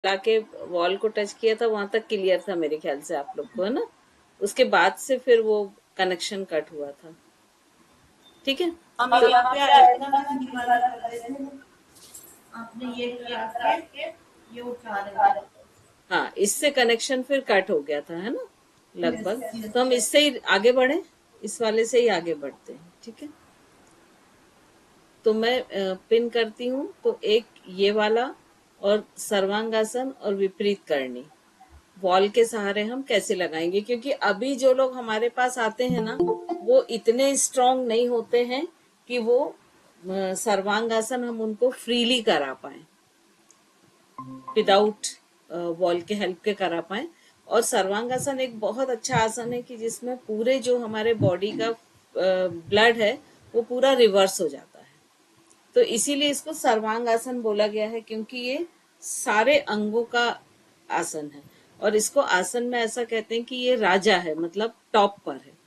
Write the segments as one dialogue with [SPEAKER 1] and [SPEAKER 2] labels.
[SPEAKER 1] लाके वॉल को टच किया था वहां तक क्लियर था मेरे ख्याल से आप लोग को, है ना। उसके बाद से फिर वो कनेक्शन कट हुआ था। ठीक है।
[SPEAKER 2] हम
[SPEAKER 1] तो
[SPEAKER 2] यहाँ पे आए थे ना, ये वाला कर रहे थे, आपने ये करा के ये उठा रहे थे।
[SPEAKER 1] हाँ, इससे कनेक्शन फिर कट हो गया था, है ना,
[SPEAKER 2] यस
[SPEAKER 1] लगभग।
[SPEAKER 2] यस।
[SPEAKER 1] तो हम इससे ही आगे बढ़े, इस वाले से ही आगे बढ़ते हैं। ठीक है। तो मैं पिन करती हूँ, तो एक ये वाला और सर्वांगासन और विपरीत करनी वॉल के सहारे हम कैसे लगाएंगे, क्योंकि अभी जो लोग हमारे पास आते हैं ना, वो इतने स्ट्रांग नहीं होते हैं कि वो सर्वांगासन हम उनको फ्रीली करा पाए, विदाउट वॉल के हेल्प के करा पाए। और सर्वांगासन एक बहुत अच्छा आसन है कि जिसमें पूरे जो हमारे बॉडी का ब्लड है वो पूरा रिवर्स हो जाता है। तो इसीलिए इसको सर्वांग आसन बोला गया है, क्योंकि ये सारे अंगों का आसन है। और इसको आसन में ऐसा कहते हैं कि ये राजा है, मतलब टॉप पर है।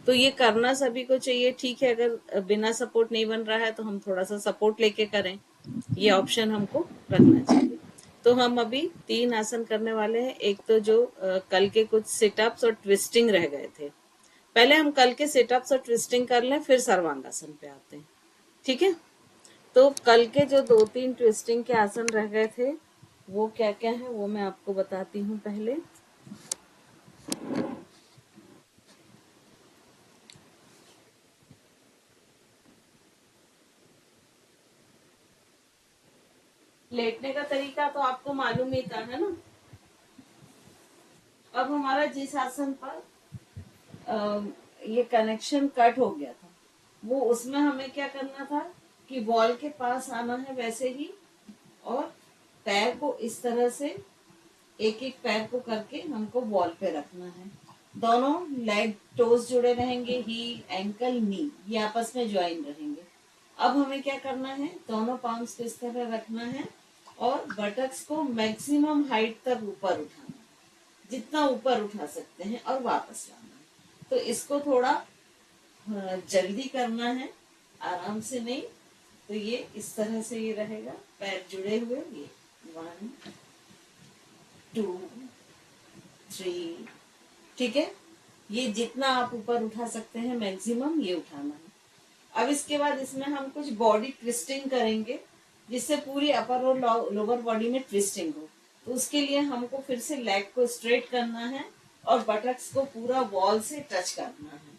[SPEAKER 1] तो ये करना सभी को चाहिए। ठीक है, अगर बिना सपोर्ट नहीं बन रहा है तो हम थोड़ा सा सपोर्ट लेके करें, ये ऑप्शन हमको रखना चाहिए। तो हम अभी 3 आसन करने वाले हैं। एक तो जो कल के कुछ सिटअप्स और ट्विस्टिंग रह गए थे, पहले हम कल के सिटअप्स और ट्विस्टिंग कर लें, फिर सर्वांगासन पे आते हैं। ठीक है। तो कल के जो 2-3 ट्विस्टिंग के आसन रह गए थे वो क्या क्या है वो मैं आपको बताती हूँ पहले। लेटने का तरीका तो आपको मालूम ही था, है ना। अब हमारा जिस आसन पर ये कनेक्शन कट हो गया था, वो उसमें हमें क्या करना था कि वॉल के पास आना है वैसे ही, और पैर को इस तरह से एक एक पैर को करके हमको वॉल पे रखना है। दोनों लेग टोज जुड़े रहेंगे, हील एंकल नी ये आपस में ज्वाइन रहेंगे। अब हमें क्या करना है, दोनों पाम्स को इस तरह रखना है और बटक्स को मैक्सिमम हाइट तक ऊपर उठाना है, जितना ऊपर उठा सकते हैं, और वापस लाना है। तो इसको थोड़ा जल्दी करना है, आराम से नहीं। तो ये इस तरह से ये रहेगा, पैर जुड़े हुए, ये 1 2 3। ठीक है। ये जितना आप ऊपर उठा सकते हैं मैक्सिमम ये उठाना है। अब इसके बाद इसमें हम कुछ बॉडी ट्विस्टिंग करेंगे, जिससे पूरी अपर और लोअर बॉडी में ट्विस्टिंग हो। तो उसके लिए हमको फिर से लेग को स्ट्रेट करना है और बटक्स को पूरा वॉल से टच करना है।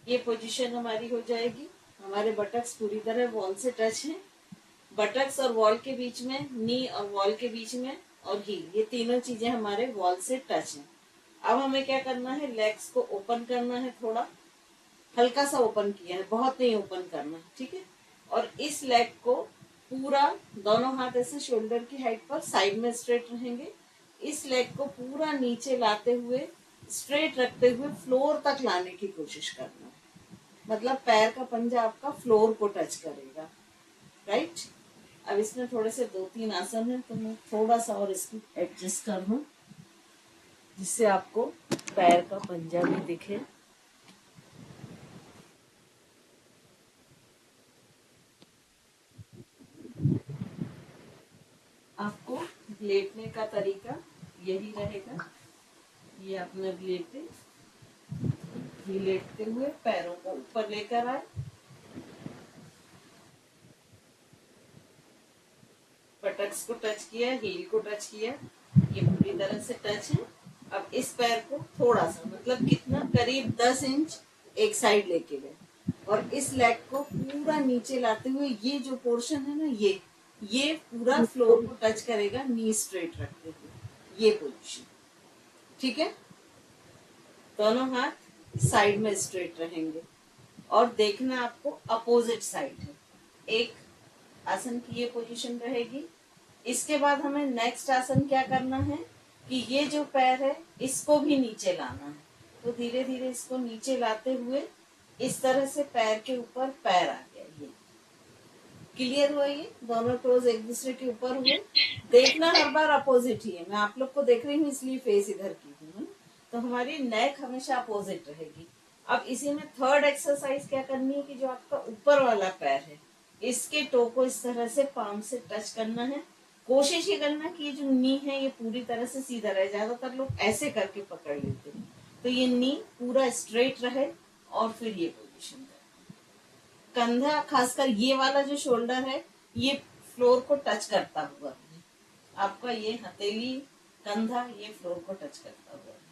[SPEAKER 1] ये पोजीशन हमारी हो जाएगी, हमारे बटक्स पूरी तरह वॉल से टच है। बटक्स और वॉल के बीच में, नी और वॉल के बीच में, और हील, ये तीनों चीजें हमारे वॉल से टच हैं। अब हमें क्या करना है, लेग्स को ओपन करना है, थोड़ा हल्का सा ओपन किया है, बहुत नहीं ओपन करना। ठीक है। और इस लेग को पूरा, दोनों हाथ ऐसे शोल्डर की हाइट पर साइड में स्ट्रेट रहेंगे। इस लेग को पूरा नीचे लाते हुए, स्ट्रेट रखते हुए फ्लोर तक लाने की कोशिश करना है। मतलब पैर का पंजा आपका फ्लोर को टच करेगा। राइट। अब इसमें थोड़े से 2-3 आसन है, तो मैं थोड़ा सा और इसको एडजस्ट कर लूं, जिससे आपको पैर का पंजा भी दिखे। आपको लेटने का तरीका यही रहेगा। ये अपने लेटते हुए पैरों को ऊपर लेकर आए, बटक्स को टच किया, हील को टच किया, ये पूरी तरह से टच है। अब इस पैर को थोड़ा सा, मतलब कितना, करीब 10 इंच एक साइड लेके गए, और इस लेग को पूरा नीचे लाते हुए, ये जो पोर्शन है ना, ये पूरा फ्लोर को टच करेगा, नी स्ट्रेट रखते हुए, ये पोजीशन। ठीक है। दोनों हाथ साइड में स्ट्रेट रहेंगे, और देखना आपको अपोजिट साइड है। एक आसन की ये पोजीशन रहेगी। इसके बाद हमें नेक्स्ट आसन क्या करना है कि ये जो पैर है इसको भी नीचे लाना है। तो धीरे धीरे इसको नीचे लाते हुए इस तरह से पैर के ऊपर पैर आ गया। ये क्लियर हुआ, ये दोनों टोज एक दूसरे के ऊपर हुए। देखना हर बार अपोजिट ही है, मैं आप लोग को देख रही हूँ इसलिए फेस इधर की हूँ। तो हमारी नेक हमेशा अपोजिट रहेगी। अब इसी में थर्ड एक्सरसाइज क्या करनी है कि जो आपका ऊपर वाला पैर है इसके टो को इस तरह से पाम से टच करना है। कोशिश ये करना कि ये जो नी है ये पूरी तरह से सीधा रहे। ज्यादातर लोग ऐसे करके पकड़ लेते हैं, तो ये नी पूरा स्ट्रेट रहे और फिर ये पोजीशन रहे। कंधा, खासकर ये वाला जो शोल्डर है ये फ्लोर को टच करता हुआ है। आपका ये हथेली, कंधा ये फ्लोर को टच करता हुआ है।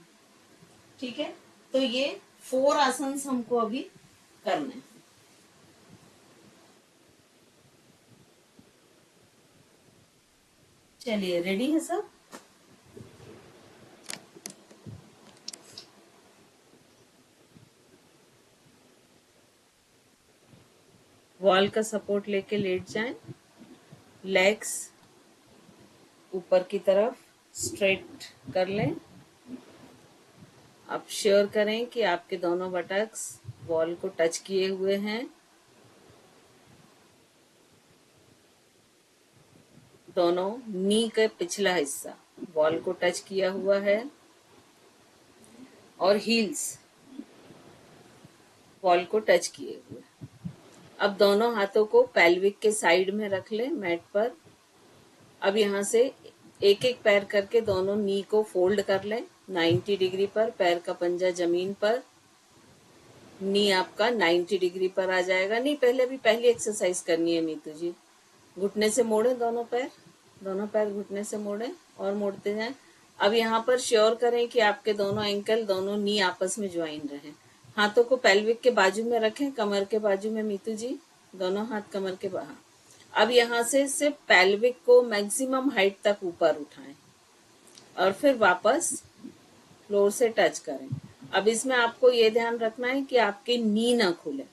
[SPEAKER 1] ठीक है, तो ये 4 आसन हमको अभी करने हैं। चलिए, रेडी है सब? वॉल का सपोर्ट लेके लेट जाएं, लेग्स ऊपर की तरफ स्ट्रेट कर लें। आप श्योर करें कि आपके दोनों बटक्स वॉल को टच किए हुए हैं। दोनों नी का पिछला हिस्सा वॉल को टच किया हुआ है और हील्स वॉल को टच किए हुए। अब दोनों हाथों को पेल्विक के साइड में रख लें मैट पर। अब यहाँ से एक एक पैर करके दोनों नी को फोल्ड कर लें 90 डिग्री पर। पैर का पंजा जमीन पर, नी आपका 90 डिग्री पर आ जाएगा। नहीं, पहली एक्सरसाइज करनी है मीतू जी। घुटने से मोड़े दोनों पैर घुटने से मोड़े और मोड़ते जाएं। अब यहाँ पर श्योर करें कि आपके दोनों एंकल, दोनों नी आपस में ज्वाइन रहे। हाथों को पेल्विक के बाजू में रखें, कमर के बाजू में मीतू जी, दोनों हाथ कमर के बाहर। अब यहाँ से सिर्फ पेल्विक को मैक्सिमम हाइट तक ऊपर उठाएं और फिर वापस फ्लोर से टच करें। अब इसमें आपको ये ध्यान रखना है कि आपके नी ना खुले,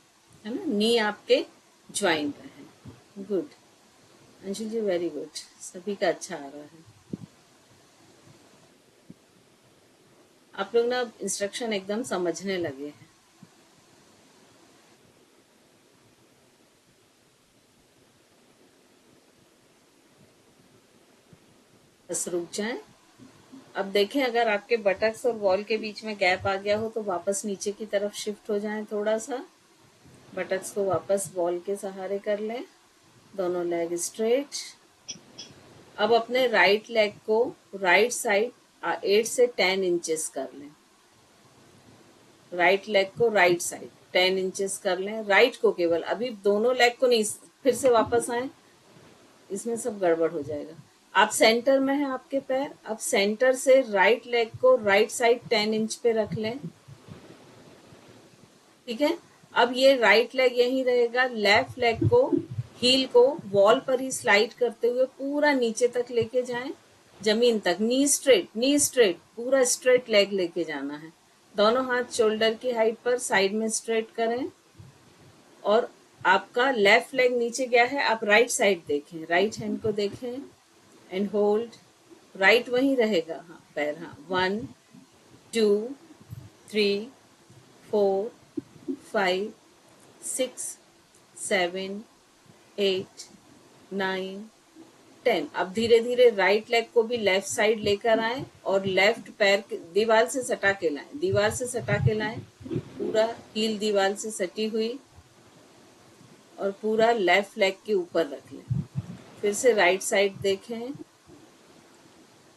[SPEAKER 1] है ना, नी आपके ज्वाइन रहे। गुड अंशुल जी, वेरी गुड, सभी का अच्छा आ रहा है। आप लोग ना इंस्ट्रक्शन एकदम समझने लगे हैं। बस रुक जाएं। अब देखें, अगर आपके बटक्स और वॉल के बीच में गैप आ गया हो तो वापस नीचे की तरफ शिफ्ट हो जाएं थोड़ा सा। बटक्स को वापस वॉल के सहारे कर लें, दोनों लेग स्ट्रेट। अब अपने राइट लेग को राइट साइड 8 से 10 इंचेस कर लें। राइट लेग को राइट साइड 10 इंचेस कर लें, राइट को केवल, अभी दोनों लेग को नहीं। फिर से वापस आए, इसमें सब गड़बड़ हो जाएगा। आप सेंटर में हैं आपके पैर, अब सेंटर से राइट लेग को राइट साइड 10 इंच पे रख लें। ठीक है, अब ये राइट लेग यहीं रहेगा। लेफ्ट लेग को, हील को वॉल पर ही स्लाइड करते हुए पूरा नीचे तक लेके जाएं, जमीन तक। नी स्ट्रेट, पूरा स्ट्रेट लेग लेके जाना है। दोनों हाथ शोल्डर की हाइट पर साइड में स्ट्रेट करें और आपका लेफ्ट लेग नीचे गया है। आप राइट साइड देखें, राइट हैंड को देखें एंड होल्ड। राइट वहीं रहेगा, हाँ पैर, हाँ। 1 2 3 4 5 6 7 8 9 10। अब धीरे धीरे राइट लेग को भी लेफ्ट साइड लेकर आए और लेफ्ट पैर दीवार से सटा के लाएं, पूरा हील दीवार से सटी हुई, और पूरा लेफ्ट लेग के ऊपर रख लें। फिर से राइट साइड देखें।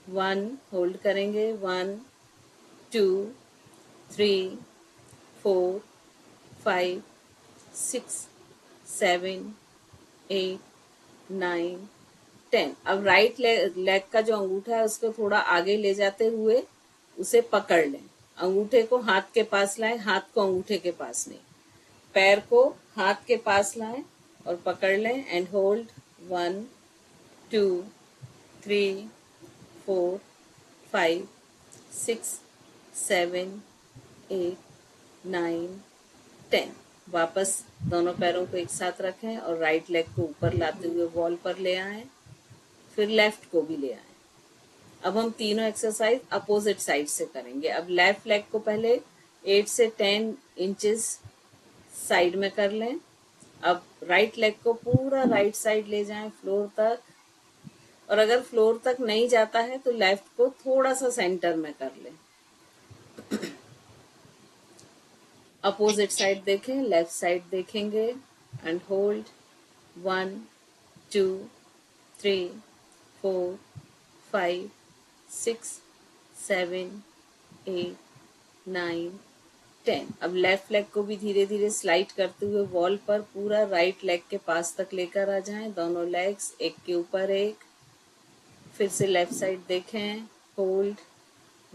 [SPEAKER 1] 1 होल्ड करेंगे, 1 2 3 4 5 6 7 8 9 10। अब राइट लेग का जो अंगूठा है उसको थोड़ा आगे ले जाते हुए उसे पकड़ लें। अंगूठे को हाथ के पास लाएं, हाथ को अंगूठे के पास नहीं। पैर को हाथ के पास लाएं और पकड़ लें एंड होल्ड। 1 2 3 4 5 6 7 8 9 10। वापस दोनों पैरों को एक साथ रखें और राइट लेग को ऊपर लाते हुए वॉल पर ले आएं, फिर लेफ्ट को भी ले आएं। अब हम तीनों एक्सरसाइज अपोजिट साइड से करेंगे। अब लेफ्ट लेग को पहले 8 से 10 इंचेस साइड में कर लें। अब राइट लेग को पूरा राइट साइड ले जाएं फ्लोर तक, और अगर फ्लोर तक नहीं जाता है तो लेफ्ट को थोड़ा सा सेंटर में कर लें। अपोजिट साइड देखें, लेफ्ट साइड देखेंगे एंड होल्ड। 1 2 3 4 5 6 7 8 9 10। अब लेफ्ट लेग को भी धीरे धीरे स्लाइड करते हुए वॉल पर पूरा राइट लेग के पास तक लेकर आ जाएं। दोनों लेग्स एक के ऊपर एक। फिर से लेफ्ट साइड देखें। होल्ड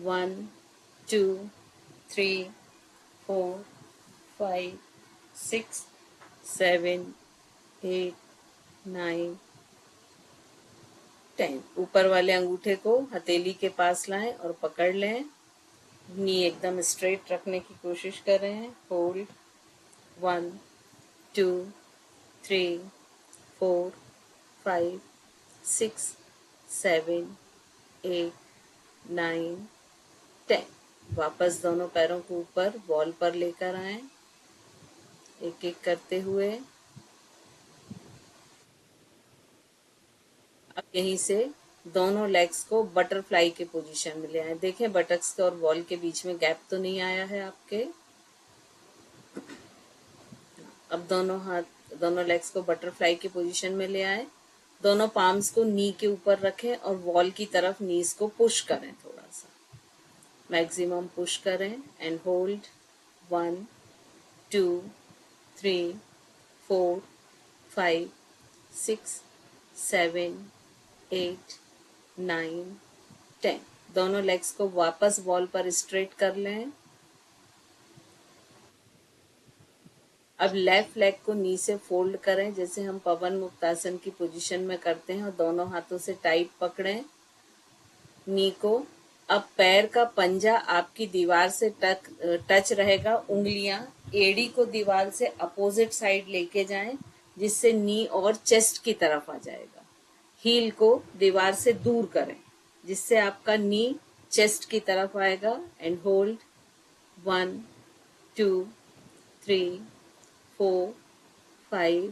[SPEAKER 1] 1 2 3 4 5 6 7 8 9 10। ऊपर वाले अंगूठे को हथेली के पास लाएं और पकड़ लें। नी एकदम स्ट्रेट रखने की कोशिश कर रहे हैं। होल्ड 1 2 3 4 5 6 7 8 9 10। वापस दोनों पैरों को ऊपर वॉल पर लेकर आएं, एक एक करते हुए। अब यहीं से दोनों लेग्स को बटरफ्लाई के पोजीशन में ले आए। देखें बटक्स के और वॉल के बीच में गैप तो नहीं आया है आपके। अब दोनों लेग्स को बटरफ्लाई के पोजीशन में ले आए। दोनों पाम्स को नी के ऊपर रखें और वॉल की तरफ नीज को पुश करें, थोड़ा सा मैक्सिमम पुश करें एंड होल्ड 1 2 3 4 5 6 7 8 9 10। दोनों लेग्स को वापस वॉल पर स्ट्रेट कर लें। अब लेफ्ट लेग को नी से फोल्ड करें जैसे हम पवन मुक्तासन की पोजीशन में करते हैं और दोनों हाथों से टाइट पकड़ें नी को। अब पैर का पंजा आपकी दीवार से टच रहेगा। उंगलियां एड़ी को दीवार से अपोजिट साइड लेके जाएं जिससे नी और चेस्ट की तरफ आ जाएगा। हील को दीवार से दूर करें जिससे आपका नी चेस्ट की तरफ आएगा एंड होल्ड 1 2 3 4 5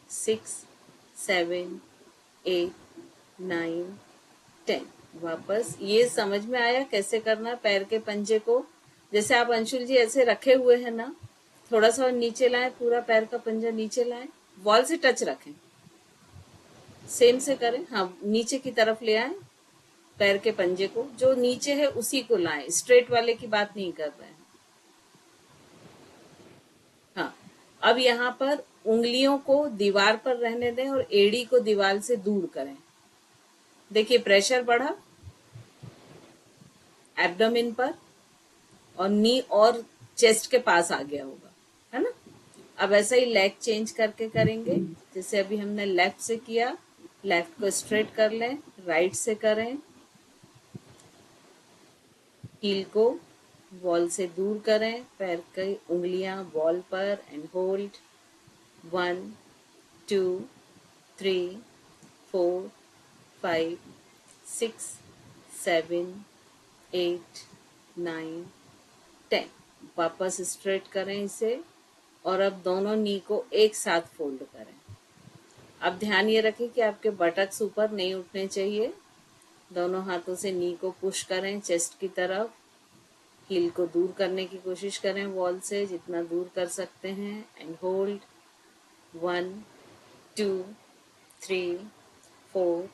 [SPEAKER 1] 6 7 8 9 10। वापस ये समझ में आया कैसे करना है पैर के पंजे को? जैसे आप अंशुल जी ऐसे रखे हुए हैं ना, थोड़ा सा नीचे लाएं, पूरा पैर का पंजा नीचे लाएं, वॉल से टच रखें, सेम से करें। हाँ, नीचे की तरफ ले आए पैर के पंजे को, जो नीचे है उसी को लाएं, स्ट्रेट वाले की बात नहीं कर रहे हैं। हाँ, अब यहाँ पर उंगलियों को दीवार पर रहने दें और एड़ी को दीवार से दूर करें। देखिए प्रेशर बढ़ा एब्डोमेन पर और नी और चेस्ट के पास आ गया होगा, है ना। अब ऐसा ही लेग चेंज करके करेंगे जैसे अभी हमने लेफ्ट से किया। लेफ्ट को स्ट्रेट कर लें, राइट से करें। हील को वॉल से दूर करें, पैर की उंगलियां वॉल पर एंड होल्ड 1 2 3 4 5 6 7 8 9 10। वापस स्ट्रेट करें इसे और अब दोनों नी को एक साथ फोल्ड करें। अब ध्यान ये रखें कि आपके बटक्स ऊपर नहीं उठने चाहिए। दोनों हाथों से नी को पुश करें चेस्ट की तरफ। हील को दूर करने की कोशिश करें वॉल से, जितना दूर कर सकते हैं एंड होल्ड 1 2 3 4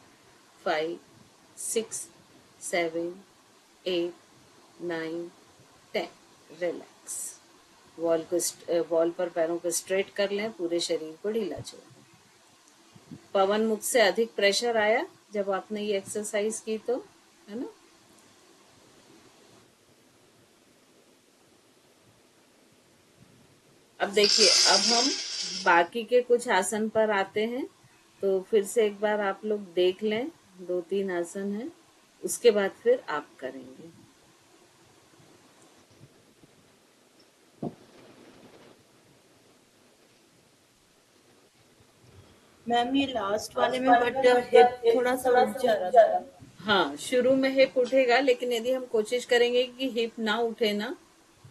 [SPEAKER 1] 5 6 7 8 9 10। रिलैक्स। वॉल पर पैरों को स्ट्रेट कर लें, पूरे शरीर को ढीला छोड़। पवन मुख से अधिक प्रेशर आया जब आपने ये एक्सरसाइज की तो, है ना। अब देखिए, अब हम बाकी के कुछ आसन पर आते हैं, तो फिर से एक बार आप लोग देख लें। 2-3 आसन हैं, उसके बाद फिर आप करेंगे।
[SPEAKER 2] मैम ये लास्ट वाले में बट हिप थोड़ा सा उठ जा रहा था।
[SPEAKER 1] हाँ, शुरू में हिप उठेगा, लेकिन यदि हम कोशिश करेंगे कि हिप ना उठे ना,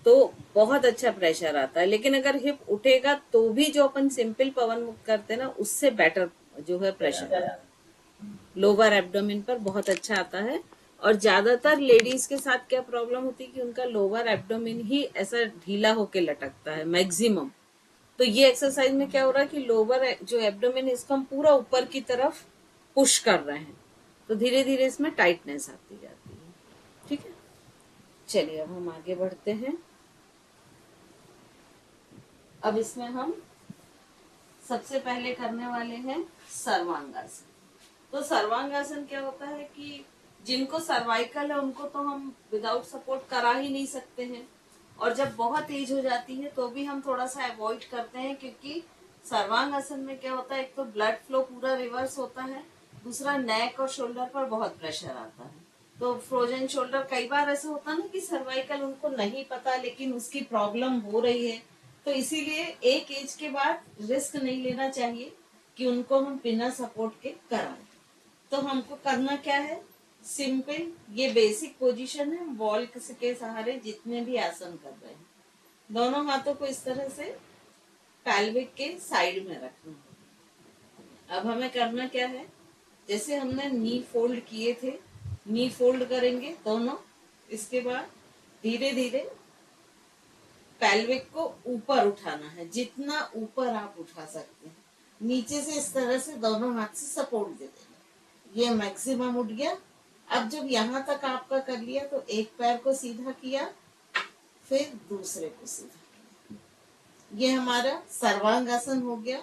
[SPEAKER 1] तो बहुत अच्छा प्रेशर आता है। लेकिन अगर हिप उठेगा तो भी जो अपन सिंपल पवन मुक्त करते हैं ना, उससे बेटर जो है प्रेशर लोअर एब्डोमेन पर बहुत अच्छा आता है। और ज्यादातर लेडीज के साथ क्या प्रॉब्लम होती है कि उनका लोअर एब्डोमेन ही ऐसा ढीला होके लटकता है मैक्सिमम। तो ये एक्सरसाइज में क्या हो रहा है कि लोअर जो एब्डोमेन है इसको हम पूरा ऊपर की तरफ पुश कर रहे हैं, तो धीरे धीरे इसमें टाइटनेस आती जाती है। ठीक है, चलिए अब हम आगे बढ़ते हैं। अब इसमें हम सबसे पहले करने वाले हैं सर्वांगासन। तो सर्वांगासन क्या होता है कि जिनको सर्वाइकल है उनको तो हम विदाउट सपोर्ट करा ही नहीं सकते हैं, और जब बहुत एज हो जाती है तो भी हम थोड़ा सा अवॉइड करते हैं, क्योंकि सर्वांगासन में क्या होता है, एक तो ब्लड फ्लो पूरा रिवर्स होता है, दूसरा नेक और शोल्डर पर बहुत प्रेशर आता है। तो फ्रोजन शोल्डर, कई बार ऐसा होता है ना कि सर्वाइकल उनको नहीं पता लेकिन उसकी प्रॉब्लम हो रही है, तो इसीलिए एक एज के बाद रिस्क नहीं लेना चाहिए कि उनको हम बिना सपोर्ट के कराएं। तो हमको करना क्या है, सिंपल ये बेसिक पोजीशन है, वॉल के सहारे जितने भी आसन कर रहे हैं, दोनों हाथों को इस तरह से पैल्विक के साइड में रखना है। अब हमें करना क्या है, जैसे हमने नी फोल्ड किए थे, नी फोल्ड करेंगे दोनों, इसके बाद धीरे धीरे पैल्विक को ऊपर उठाना है, जितना ऊपर आप उठा सकते हैं। नीचे से इस तरह से दोनों हाथ से सपोर्ट दे देना, ये मैक्सिमम उठ गया। अब जब यहाँ तक आपका कर लिया तो एक पैर को सीधा किया, फिर दूसरे को सीधा किया, ये हमारा सर्वांगासन हो गया,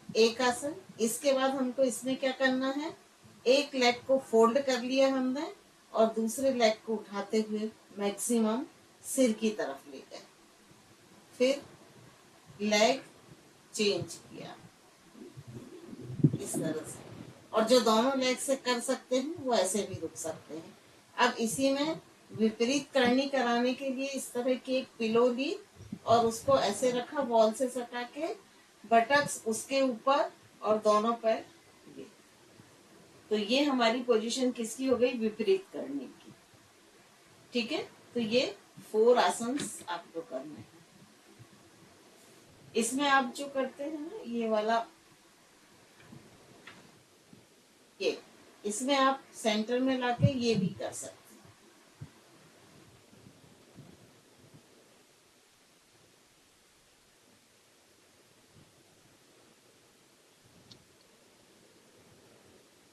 [SPEAKER 1] एक आसन। इसके बाद हमको इसमें क्या करना है, एक लेग को फोल्ड कर लिया हमने और दूसरे लेग को उठाते हुए मैक्सिमम सिर की तरफ ले गए, फिर लेग चेंज किया इस तरह से, और जो दोनों लेग से कर सकते हैं वो ऐसे भी रुक सकते हैं। अब इसी में विपरीत करनी कराने के लिए इस तरह की एक पिलो ली और उसको ऐसे रखा, वॉल से सटा के, बटक्स उसके ऊपर और दोनों पैर ये। तो ये हमारी पोजीशन किसकी हो गई, विपरीत करने की। ठीक है, तो ये 4 आसन आपको करने हैं। इसमें आप जो करते हैं ना ये वाला, ये इसमें आप सेंटर में लाके ये भी कर सकते हैं।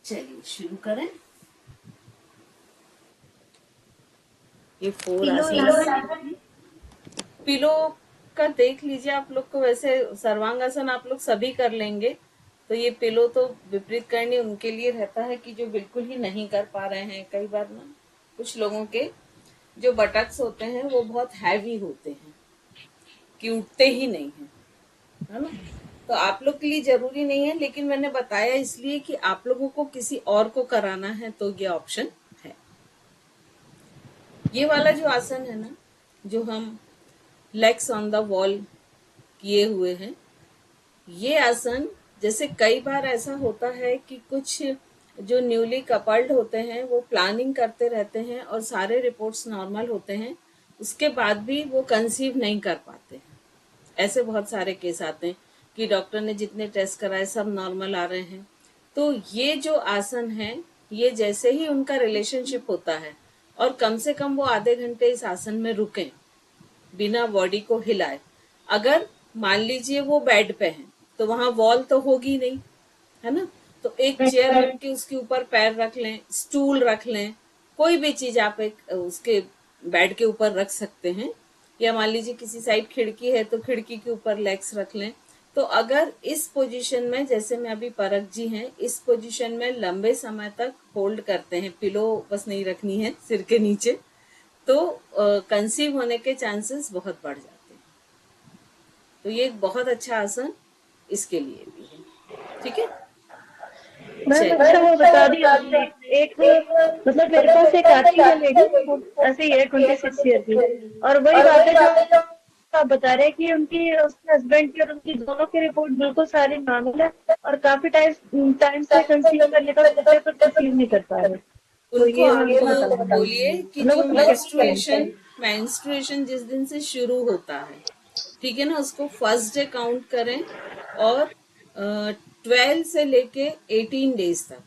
[SPEAKER 1] चलिए शुरू करें। ये 4 आसन पिलो का देख लीजिए आप लोग को, वैसे सर्वांगासन आप लोग सभी कर लेंगे, तो ये पिलो तो विपरीत करनी उनके लिए रहता है कि जो बिल्कुल ही नहीं कर पा रहे हैं। कई बार ना कुछ लोगों के जो बटक्स होते हैं वो बहुत हैवी होते हैं कि उठते ही नहीं है ना, तो आप लोग के लिए जरूरी नहीं है, लेकिन मैंने बताया इसलिए कि आप लोगों को किसी और को कराना है तो ये ऑप्शन है। ये वाला जो आसन है ना, जो हम लेग्स ऑन द वॉल किए हुए हैं, ये आसन जैसे कई बार ऐसा होता है कि कुछ जो न्यूली कपल्ड होते हैं वो प्लानिंग करते रहते हैं और सारे रिपोर्ट्स नॉर्मल होते हैं, उसके बाद भी वो कंसीव नहीं कर पाते हैं। ऐसे बहुत सारे केस आते हैं कि डॉक्टर ने जितने टेस्ट कराए सब नॉर्मल आ रहे हैं। तो ये जो आसन है, ये जैसे ही उनका रिलेशनशिप होता है और कम से कम वो आधे घंटे इस आसन में रुकें बिना बॉडी को हिलाए। अगर मान लीजिए वो बेड पे है तो वहां वॉल तो होगी नहीं, है ना, तो एक चेयर रख के उसके ऊपर पैर रख लें, स्टूल रख लें, कोई भी चीज आप एक उसके बेड के ऊपर रख सकते हैं, या मान लीजिए किसी साइड खिड़की है तो खिड़की के ऊपर लेग्स रख लें। तो अगर इस पोजीशन में, जैसे मैं अभी परख जी हैं, इस पोजीशन में लंबे समय तक होल्ड करते हैं, पिलो बस नहीं रखनी है सिर के नीचे, तो कंसीव होने के चांसेस बहुत बढ़ जाते हैं। तो ये एक बहुत अच्छा आसन इसके लिए भी है। ठीक है,
[SPEAKER 3] मैम अच्छा वो बता दी आपने, एक मतलब मेरे पास एक आती है लेडी, ऐसे ही है 26 ईयर की, और वही बात है जो आप बता रहे हैं कि उनकी उसके हस्बैंड की और उनकी दोनों की रिपोर्ट बिल्कुल सारी नॉर्मल है और काफी टाइम से कंसीव करने का सोचे पर कंसीव नहीं कर पा रहे। तो
[SPEAKER 1] उनको
[SPEAKER 3] ये
[SPEAKER 1] आप बोलिए कि जो
[SPEAKER 3] मतलब
[SPEAKER 1] मेंस्ट्रुएशन जिस दिन से शुरू होता है, ठीक है ना, उसको फर्स्ट डे काउंट करें और 12 से लेके 18 डेज तक।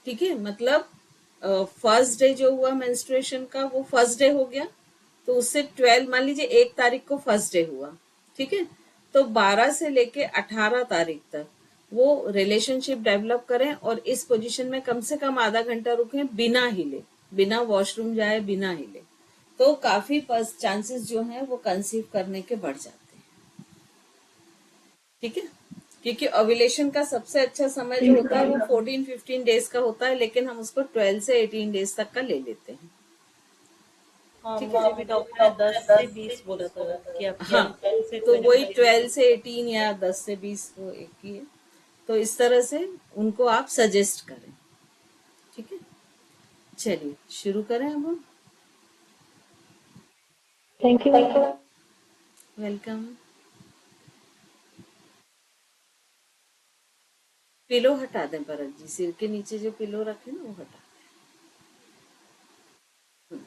[SPEAKER 1] ठीक है, मतलब फर्स्ट डे जो हुआ मेंस्ट्रुएशन का वो फर्स्ट डे हो गया, तो उससे 12, मान लीजिए 1 तारीख को फर्स्ट डे हुआ, ठीक है, तो 12 से लेके 18 तारीख तक वो रिलेशनशिप डेवलप करें और इस पोजीशन में कम से कम आधा घंटा रुकें बिना हिले, बिना वॉशरूम जाए, बिना हिले, तो काफी चांसेस जो हैं वो कंसीव करने के बढ़ जाते हैं। ठीक है, क्योंकि ओव्यूलेशन का सबसे अच्छा समय जो होता है वो 14-15 डेज का होता है, लेकिन हम उसको 12 से 18 डेज तक का ले लेते हैं।
[SPEAKER 2] हाँ,
[SPEAKER 1] ठीक
[SPEAKER 2] मुझे
[SPEAKER 1] है,
[SPEAKER 2] भी डॉक्टर ने 10 से 20 बोला था कि आपके
[SPEAKER 1] हाँ,
[SPEAKER 2] 12 से
[SPEAKER 1] तो वही
[SPEAKER 2] 25
[SPEAKER 1] 12 से 18 या 10 से 20 वो एक ही है। तो इस तरह से उनको आप सजेस्ट करें। ठीक है, चलिए शुरू करें अब हम।
[SPEAKER 3] Thank you.
[SPEAKER 1] वेलकम। पिलो हटा दें परत जी, सिर के नीचे जो पिलो रखे ना वो हटा दें।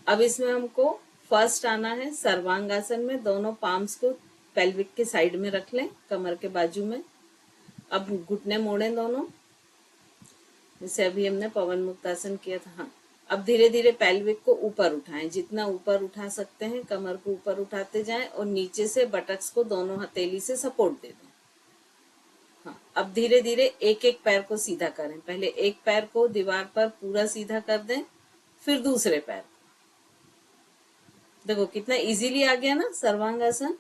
[SPEAKER 1] अब इसमें हमको फर्स्ट आना है सर्वांगासन में। दोनों पाम्स को पेल्विक के साइड में रख लें, कमर के बाजू में। अब घुटने मोड़ें दोनों, जैसे अभी हमने पवन मुक्तासन किया था। हाँ, अब धीरे धीरे पेल्विक को ऊपर उठाएं, जितना ऊपर उठा सकते हैं कमर को ऊपर उठाते जाएं और नीचे से बटक्स को दोनों हथेली से सपोर्ट दे दें। हाँ, अब धीरे धीरे एक एक पैर को सीधा करें। पहले एक पैर को दीवार पर पूरा सीधा कर दें, फिर दूसरे पैर। देखो कितना इजीली आ गया ना सर्वांगासन।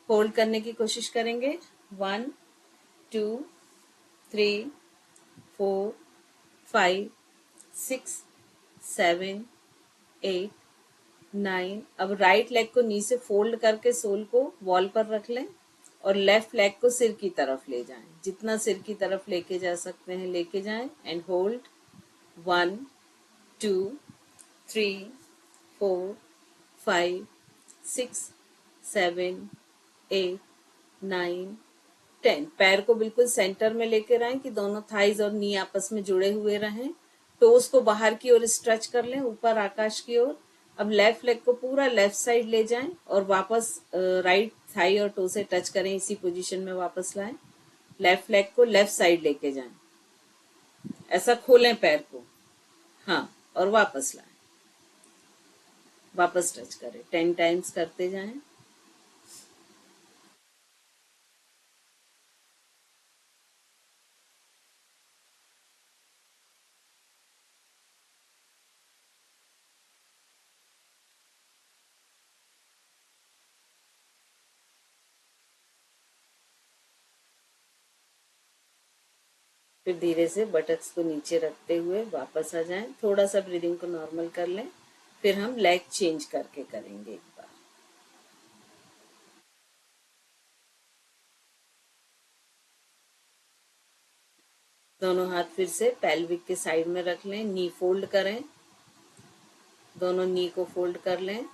[SPEAKER 1] होल्ड करने की कोशिश करेंगे। 1 2 3 4 5 6 7 8 9। अब राइट लेग को नी से फोल्ड करके सोल को वॉल पर रख लें और लेफ्ट लेग को सिर की तरफ ले जाएं। जितना सिर की तरफ लेके जा सकते हैं लेके जाएं एंड होल्ड। 1 2 3 4 5 6 7 8 9 10। पैर को बिल्कुल सेंटर में लेकर आए कि दोनों थाइज और नी आपस में जुड़े हुए रहें। टोस को बाहर की ओर स्ट्रेच कर लें, ऊपर आकाश की ओर। अब लेफ्ट लेग को पूरा लेफ्ट साइड ले जाएं और वापस राइट थाई और टो से टच करें, इसी पोजीशन में वापस लाएं। लेफ्ट लेग को लेफ्ट साइड लेके जाएं, ऐसा खोलें पैर को। हाँ, और वापस लाएं, वापस टच करें। 10 टाइम्स करते जाएं। फिर धीरे से बटक्स को नीचे रखते हुए वापस आ जाएं। थोड़ा सा ब्रीदिंग को नॉर्मल कर लें, फिर हम लेग चेंज करके करेंगे एक बार। दोनों हाथ फिर से पेल्विक के साइड में रख लें, नी फोल्ड करें, दोनों नी को फोल्ड कर लें।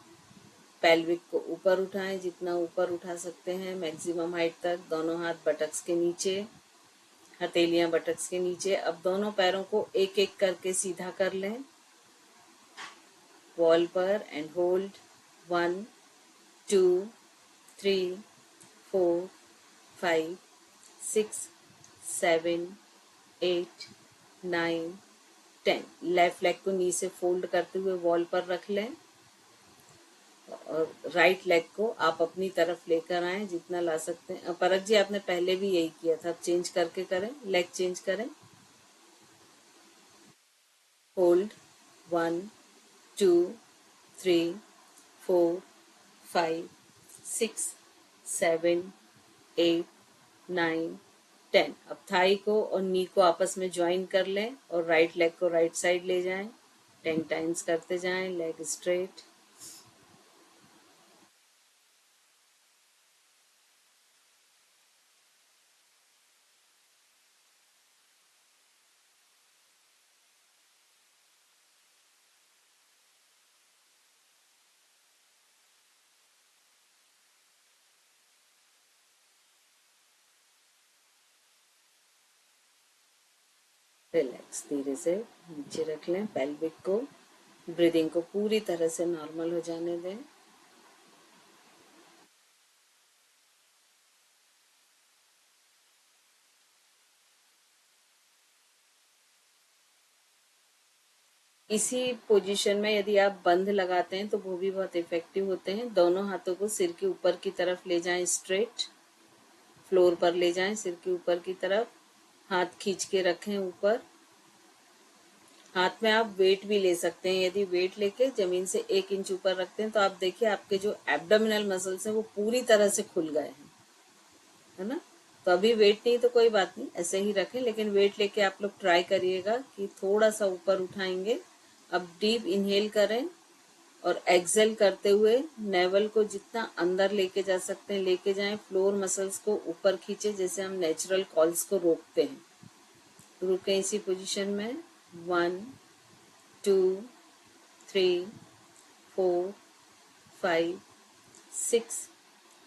[SPEAKER 1] पेल्विक को ऊपर उठाएं, जितना ऊपर उठा सकते हैं मैक्सिमम हाइट तक। दोनों हाथ बटक्स के नीचे, हथेलियां बटक्स के नीचे। अब दोनों पैरों को एक एक करके सीधा कर लें वॉल पर एंड होल्ड। 1 2 3 4 5 6 7 8 9 10। लेफ्ट लेग को नी से फोल्ड करते हुए वॉल पर रख लें और राइट लेग को आप अपनी तरफ लेकर आए जितना ला सकते हैं। परक जी आपने पहले भी यही किया था, अब चेंज करके करें, लेग चेंज करें। होल्ड। 1 2 3 4 5 6 7 8 9 10। अब थाई को और नी को आपस में ज्वाइन कर लें और राइट लेग को राइट साइड ले जाएं। 10 टाइम्स करते जाएं, लेग स्ट्रेट। रिलैक्स, धीरे से नीचे रख लें पेल्विक को। ब्रीदिंग को पूरी तरह से नॉर्मल हो जाने दें। इसी पोजीशन में यदि आप बंद लगाते हैं तो वो भी बहुत इफेक्टिव होते हैं। दोनों हाथों को सिर के ऊपर की तरफ ले जाएं स्ट्रेट। फ्लोर पर ले जाएं, सिर के ऊपर की तरफ, हाथ खींच के रखें ऊपर। हाथ में आप वेट भी ले सकते हैं, यदि वेट लेके जमीन से 1 इंच ऊपर रखते हैं तो आप देखिए आपके जो एब्डोमिनल मसल्स हैं वो पूरी तरह से खुल गए हैं, है ना। तो अभी वेट नहीं तो कोई बात नहीं, ऐसे ही रखें, लेकिन वेट लेके आप लोग ट्राई करिएगा कि थोड़ा सा ऊपर उठाएंगे। अब डीप इनहेल करें और एक्सेल करते हुए नेवल को जितना अंदर लेके जा सकते हैं लेके जाएं। फ्लोर मसल्स को ऊपर खींचे जैसे हम नेचुरल कॉल्स को रोकते हैं। रुके इसी पोजीशन में। 1 2 3 4 5 6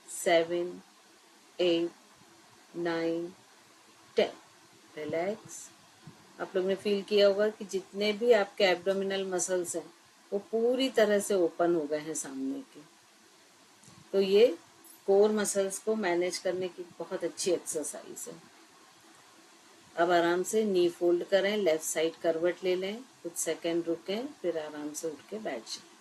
[SPEAKER 1] 7 8 9 10। रिलैक्स। आप लोग ने फील किया होगा कि जितने भी आपके एब्डोमिनल मसल्स हैं वो पूरी तरह से ओपन हो गए हैं सामने के। तो ये कोर मसल्स को मैनेज करने की बहुत अच्छी एक्सरसाइज है। अब आराम से नी फोल्ड करें, लेफ्ट साइड करवट ले लें, कुछ सेकंड रुकें, फिर आराम से उठ के बैठ जाएं।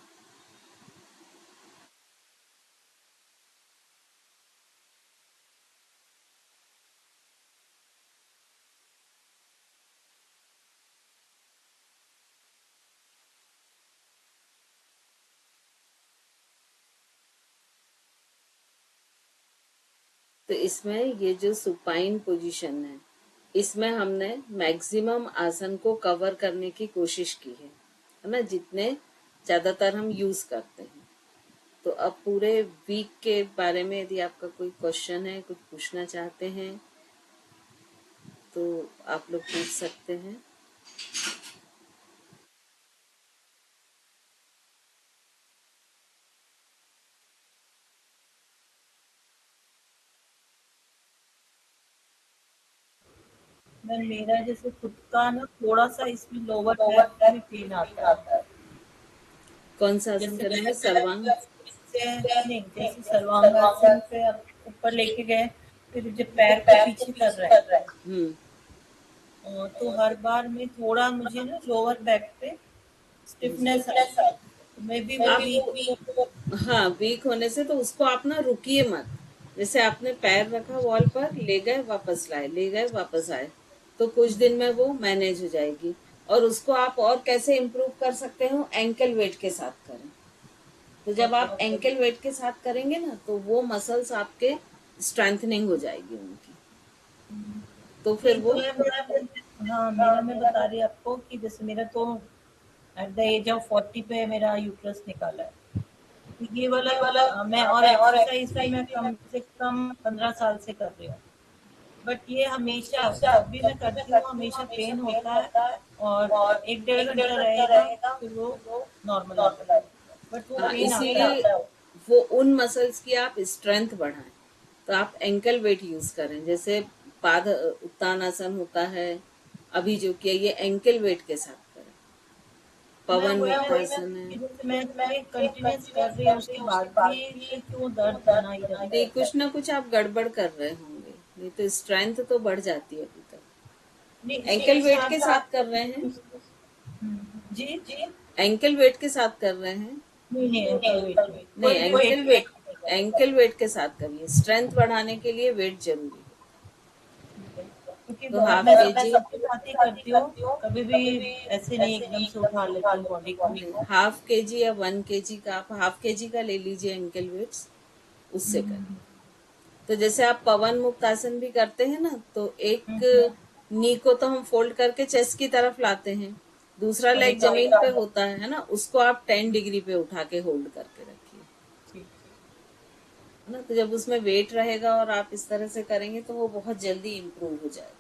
[SPEAKER 1] तो इसमें ये जो सुपाइन पोजीशन है, इसमें हमने मैक्सिमम आसन को कवर करने की कोशिश की है ना, जितने ज्यादातर हम यूज करते हैं। तो अब पूरे वीक के बारे में यदि आपका कोई क्वेश्चन है, कुछ पूछना चाहते हैं तो आप लोग पूछ सकते हैं।
[SPEAKER 2] मैम मेरा जैसे खुद का ना थोड़ा सा इसमें लोअर बैक में पेन आता है।
[SPEAKER 1] कौन सा आसन करने में? सर्वांग?
[SPEAKER 2] नहीं, जैसे सर्वांगासन पे आप ऊपर लेके गए, फिर जब पैर को पीछे कर रहे हैं तो हर बार में थोड़ा मुझे ना लोअर बैक पे स्टिफनेस आता है। मैं भी
[SPEAKER 1] हाँ, वीक होने से तो उसको आप ना रुकिए मत। जैसे आपने पैर रखा वॉल पर, ले गए वापस लाए, ले गए वापस आए, तो कुछ दिन में वो मैनेज हो जाएगी। और उसको आप और कैसे इम्प्रूव कर सकते हो? एंकल वेट के साथ करें। तो जब आप एंकल वेट के साथ करेंगे ना तो वो मसल्स आपके स्ट्रेंथनिंग हो जाएगी उनकी, तो फिर वो
[SPEAKER 2] हाँ मेरा मैं बता रही आपको कि जैसे मेरा तो एट द एज ऑफ 40 पे मेरा यूट्रस निकाला है। तो ये वाला मैं और एक्सरसाइज भी मैं कम से कम 15 साल से कर रही हूँ। बट ये हमेशा जब भी मैं करती हूँ हमेशा पेन होता है और 1-1.5 घंटा रहेगा फिर वो नॉर्मल आ जाता है। बट वो पेन आता
[SPEAKER 1] इसीलिए
[SPEAKER 2] है।
[SPEAKER 1] वो उन मसल्स की आप स्ट्रेंथ बढ़ाएं। तो आप एंकल वेट यूज करें, जैसे पाद उत्तानासन होता है अभी जो किया, ये एंकल वेट के साथ करें। पवन मुक्तासन है।
[SPEAKER 2] मैं कंटिन्यूस कर रही हूँ उसके बाद भी फिर क्यों दर्द बना ही रहता
[SPEAKER 1] नहीं,
[SPEAKER 2] है।
[SPEAKER 1] कुछ ना कुछ आप गड़बड़ कर रहे होंगे, नहीं तो स्ट्रेंथ तो बढ़ जाती है अभी तक। एंकल वेट के साथ कर रहे हैं?
[SPEAKER 2] जी
[SPEAKER 1] एंकल वेट के साथ कर रहे हैं?
[SPEAKER 2] नहीं
[SPEAKER 1] नहीं, एंकल वेट के साथ करिए। स्ट्रेंथ बढ़ाने के लिए वेट जरूरी है।
[SPEAKER 2] क्योंकि
[SPEAKER 1] तो हाफ
[SPEAKER 2] मैं
[SPEAKER 1] केजी,
[SPEAKER 2] सबके साथ ही करती हूँ, कभी भी ऐसे नहीं एकदम से उठा लेती हूँ बॉडी को।
[SPEAKER 1] हाफ केजी या 1 kg का, आप हाफ केजी का ले लीजिए एंकल वेट्स, उससे करें। तो जैसे आप पवन मुक्त आसन भी करते हैं ना, तो एक नी को तो हम फोल्ड करके चेस्ट की तरफ लाते हैं, दूसरा लेग जमीन पे होता है ना, उसको आप 10 डिग्री पे उठा के होल्ड करके रखिए, है ना। तो जब उसमें वेट रहेगा और आप इस तरह से करेंगे तो वो बहुत जल्दी इम्प्रूव हो जाएगा।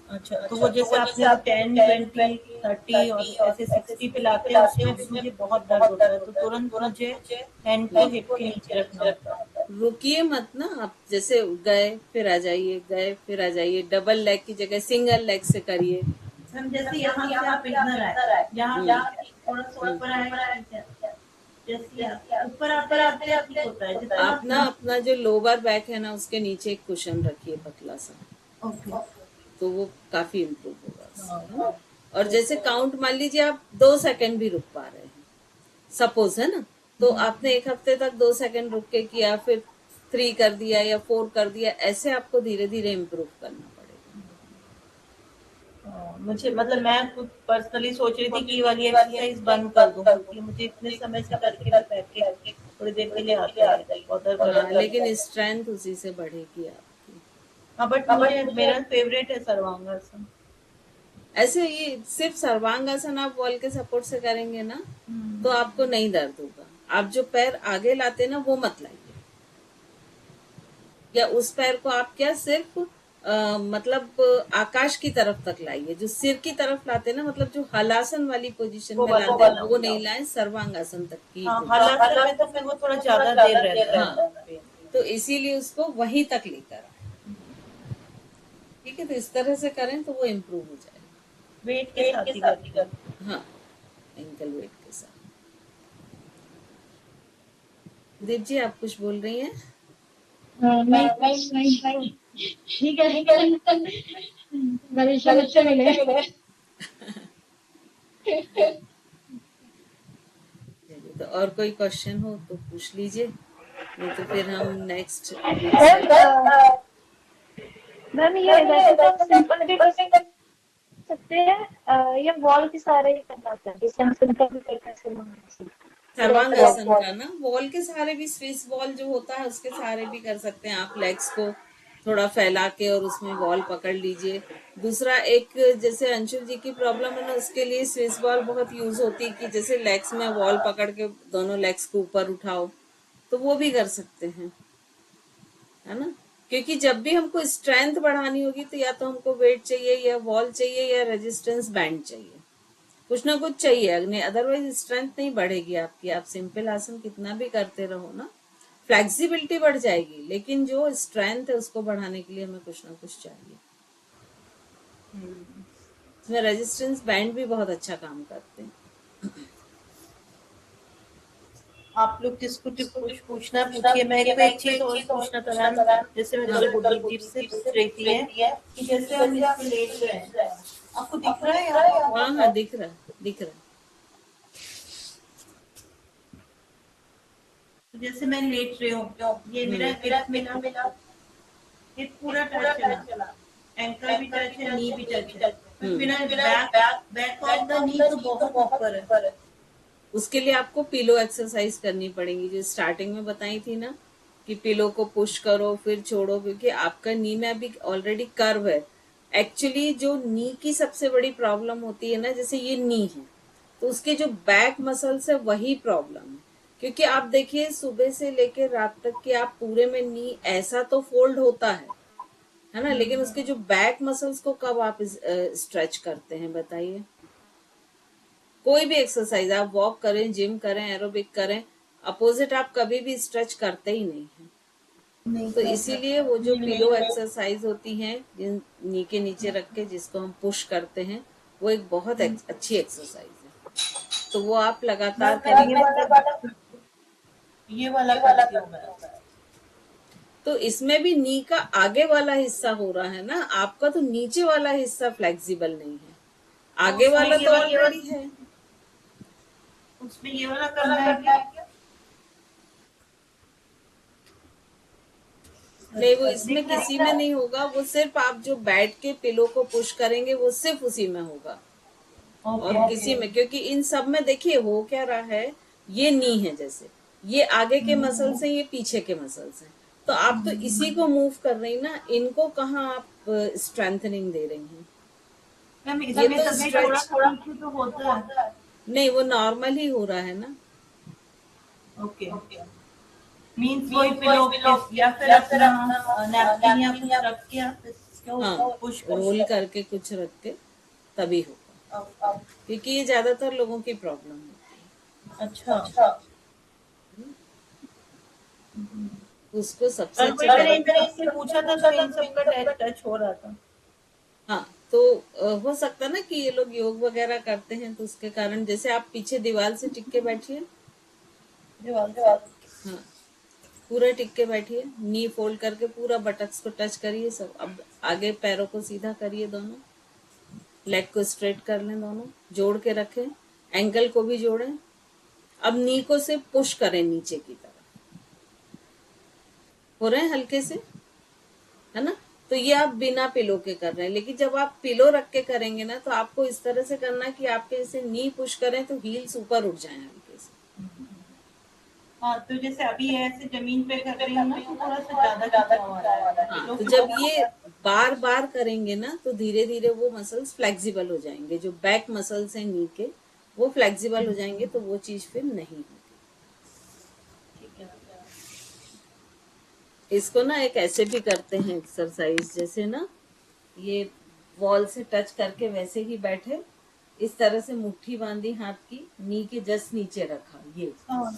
[SPEAKER 2] अच्छा, तो वो जैसे आपने 10, 20, 30 और ऐसे 60 पे लाते हैं उसमें भी मुझे बहुत दर्द होता है, तो तुरंत मुझे हैंड को हिप के नीचे रखना होता है।
[SPEAKER 1] रुकिए मत ना, आप जैसे गए फिर आ जाइए, गए फिर आ जाइए, डबल लेग की जगह सिंगल लेग से करिए।
[SPEAKER 2] हम जैसे यहाँ से आप इधर आए, यहाँ थोड़ा सा ऊपर आए, जैसे ऊपर आते आते ठीक होता है।
[SPEAKER 1] आप ना अपना जो लोअर बैक है ना उसके नीचे एक कुशन रखिए पतला सा,
[SPEAKER 2] ओके,
[SPEAKER 1] तो वो काफी इम्प्रूव होगा, है ना। और जैसे काउंट मान लीजिए आप 2 सेकंड भी रुक पा रहे हैं सपोज, है ना, तो आपने 1 हफ्ते तक 2 सेकंड रुक के किया, फिर 3 कर दिया या 4 कर दिया, ऐसे आपको धीरे धीरे इम्प्रूव करना पड़ेगा।
[SPEAKER 2] मुझे मतलब मैं खुद पर्सनली सोच रही थी कि ये वाली एक्सरसाइज बंद कर दूं, क्योंकि मुझे इतने समय से करके भी पैर के थोड़ी देर के लिए आते हैं, उधर
[SPEAKER 1] हाँ,
[SPEAKER 2] कर
[SPEAKER 1] लेकिन स्ट्रेंथ उसी से बढ़ेगी आपकी।
[SPEAKER 2] हाँ, बट मुझे मेरा फेवरेट है सर्वांगासन।
[SPEAKER 1] ऐसे ये सिर्फ सर्वांगासन आप वॉल के सपोर्ट से करेंगे ना, तो आपको नहीं दर्द होगा। आप जो पैर आगे लाते ना, वो मत लाइए, या उस पैर को आप क्या सिर्फ मतलब आकाश की तरफ तक लाइए। जो सिर की तरफ लाते ना, मतलब जो हलासन वाली पोजीशन में लाते हैं, वो नहीं लाए, सर्वांगासन तक की
[SPEAKER 2] हाँ,
[SPEAKER 1] position।
[SPEAKER 2] हलासन में तो फिर वो थोड़ा ज्यादा देर रहता है।
[SPEAKER 1] हाँ, तो इसीलिए उसको वहीं तक लेकर आए। ठीक है, तो इस तरह से करें तो वो इम्प्रूव हो जाएगा।
[SPEAKER 2] वेट के साथ ही करती हूँ।
[SPEAKER 1] हाँ, एंकल वेट के साथ। दीप जी, आप कुछ बोल रही हैं?
[SPEAKER 3] नहीं नहीं, ठीक है, भविष्य से मिले।
[SPEAKER 1] चलिए, तो और कोई क्वेश्चन हो तो पूछ लीजिए, नहीं तो फिर हम नेक्स्ट
[SPEAKER 3] मैम ये वैसे तो सिंपल भी कर सकते हैं, ये वॉल के सहारे ही करना होता है, जैसे हम सिंपल भी करते हैं
[SPEAKER 1] सर्वांगासन का ना, वॉल के सहारे भी, स्विस वॉल जो होता है उसके सहारे भी कर सकते हैं आप। लेग्स को थोड़ा फैला के और उसमें वॉल पकड़ लीजिए। दूसरा, एक जैसे अंशुल जी की प्रॉब्लम है ना, उसके लिए स्विस बॉल बहुत यूज होती है, कि जैसे लेग्स में वॉल पकड़ के दोनों लेग्स को ऊपर उठाओ, तो वो भी कर सकते हैं, है ना। क्योंकि जब भी हमको स्ट्रेंथ बढ़ानी होगी, तो या तो हमको वेट चाहिए, या वॉल चाहिए, या रेजिस्टेंस बैंड चाहिए, कुछ ना कुछ चाहिए, अदरवाइज स्ट्रेंथ नहीं बढ़ेगी आपकी। आप सिंपल आसन कितना भी करते रहो ना, फ्लेक्सिबिलिटी बढ़ जाएगी, लेकिन जो स्ट्रेंथ है उसको बढ़ाने के लिए हमें कुछ ना कुछ चाहिए। इसमें रेजिस्टेंस बैंड भी बहुत अच्छा काम करते हैं।
[SPEAKER 2] आप लोग किसको कुछ पूछना पूछिए। मैं एक चीज और पूछना था मैम, जैसे मैं कल गुरदीप से पूछ रही थी कि जैसे हम इस पे लेट रहे हैं, आपको दिख रहा है यहाँ?
[SPEAKER 1] हाँ हाँ, दिख रहा दिख रहा।
[SPEAKER 2] तो जैसे मैं लेट रही हूँ, ये मेरा हिप मिला, हिप पूरा टच है ना, एंकल भी टच है, नी भी टच है, मेरा बैक ऑफ द नी तो बहुत ऊपर है।
[SPEAKER 1] उसके लिए आपको पिलो एक्सरसाइज करनी पड़ेगी, जो स्टार्टिंग में बताई थी ना, कि पिलो को पुश करो फिर छोड़ो, क्योंकि आपका नी में अभी ऑलरेडी कर्व है। एक्चुअली जो नी की सबसे बड़ी प्रॉब्लम होती है ना, जैसे ये नी है, तो उसके जो बैक मसल्स है वही प्रॉब्लम है। क्योंकि आप देखिए, सुबह से लेकर रात तक के आप पूरे में नी ऐसा तो फोल्ड होता है ना, लेकिन उसके जो बैक मसल्स को कब आप स्ट्रेच करते हैं, बताइए। कोई भी एक्सरसाइज आप वॉक करें, जिम करें, एरोबिक करें, अपोजिट आप कभी भी स्ट्रेच करते ही नहीं है। तो इसीलिए वो जो पिलो एक्सरसाइज होती हैं, जिन नी के नीचे रख के जिसको हम पुश करते हैं, वो एक बहुत अच्छी एक्सरसाइज है। तो वो आप लगातार करेंगे।
[SPEAKER 2] ये वाला करती हूँ मैं।
[SPEAKER 1] तो इसमें भी नी का आगे वाला हिस्सा हो रहा है ना, आपका तो नीचे वाला हिस्सा फ्लेक्सिबल नहीं है, आगे वाला तो ऑलरेडी है।
[SPEAKER 2] उसमें ये वाला करना है क्या?
[SPEAKER 1] नहीं, वो इसमें किसी में नहीं होगा, वो सिर्फ आप जो बैठ के पिलो को पुश करेंगे वो सिर्फ उसी में होगा। और किसी में, क्योंकि इन सब में देखिए हो क्या रहा है, ये नी है, जैसे ये आगे के मसल्स हैं, ये पीछे के मसल्स हैं, तो आप तो इसी को मूव कर रही ना, इनको कहाँ आप स्ट्रेंथनिंग दे रही हैं। ये तो स्ट्रेच
[SPEAKER 2] तो होता है।
[SPEAKER 1] नहीं, वो नॉर्मल ही हो रहा है ना।
[SPEAKER 2] ओके, मीन्स वही पिलो या फिर अपना नैपकिन या कुछ रख के आप इसको पुश
[SPEAKER 1] रोल करके कुछ रख के, तभी होगा, क्योंकि ये ज्यादातर लोगों की प्रॉब्लम है।
[SPEAKER 2] अच्छा,
[SPEAKER 1] उसको सबसे अच्छा
[SPEAKER 2] पूछा था तो इन सबका टच हो रहा था।
[SPEAKER 1] हाँ, तो हो सकता है ना कि ये लोग योग वगैरह करते हैं, तो उसके कारण, जैसे आप पीछे दीवार से टिक के बैठिए, हाँ, पूरा टिक के बैठिए, नी फोल्ड करके पूरा बटक्स को टच करिए सब। अब आगे पैरों को सीधा करिए, दोनों लेग को स्ट्रेट कर लें, दोनों जोड़ के रखें, एंकल को भी जोड़ें। अब नी को से पुश करें नीचे की तरफ, हो रहे हैं हल्के से, है ना। तो ये आप बिना पिलो के कर रहे हैं, लेकिन जब आप पिलो रख के करेंगे ना तो आपको इस तरह से करना है कि आपके जैसे नी पुश करें तो हील्स ऊपर उठ जाए हल्के से।
[SPEAKER 2] हाँ, तो जैसे अभी ऐसे जमीन पे कर रही हूँ ना, तो थोड़ा सा ज्यादा खिंचाव आ रहा है।
[SPEAKER 1] हाँ, तो जब ये बार बार करेंगे ना तो धीरे धीरे वो मसल्स फ्लेक्सिबल हो जाएंगे, जो बैक मसल्स हैं नी के वो फ्लेक्सिबल हो जाएंगे, तो वो चीज फिर नहीं होगी।
[SPEAKER 2] ठीक है।
[SPEAKER 1] इसको ना एक ऐसे भी करते हैं एक्सरसाइज, जैसे ना ये वॉल से टच करके वैसे ही बैठे, इस तरह से मुट्ठी बांधी हाथ की, नी के जस्ट नीचे रखा ये,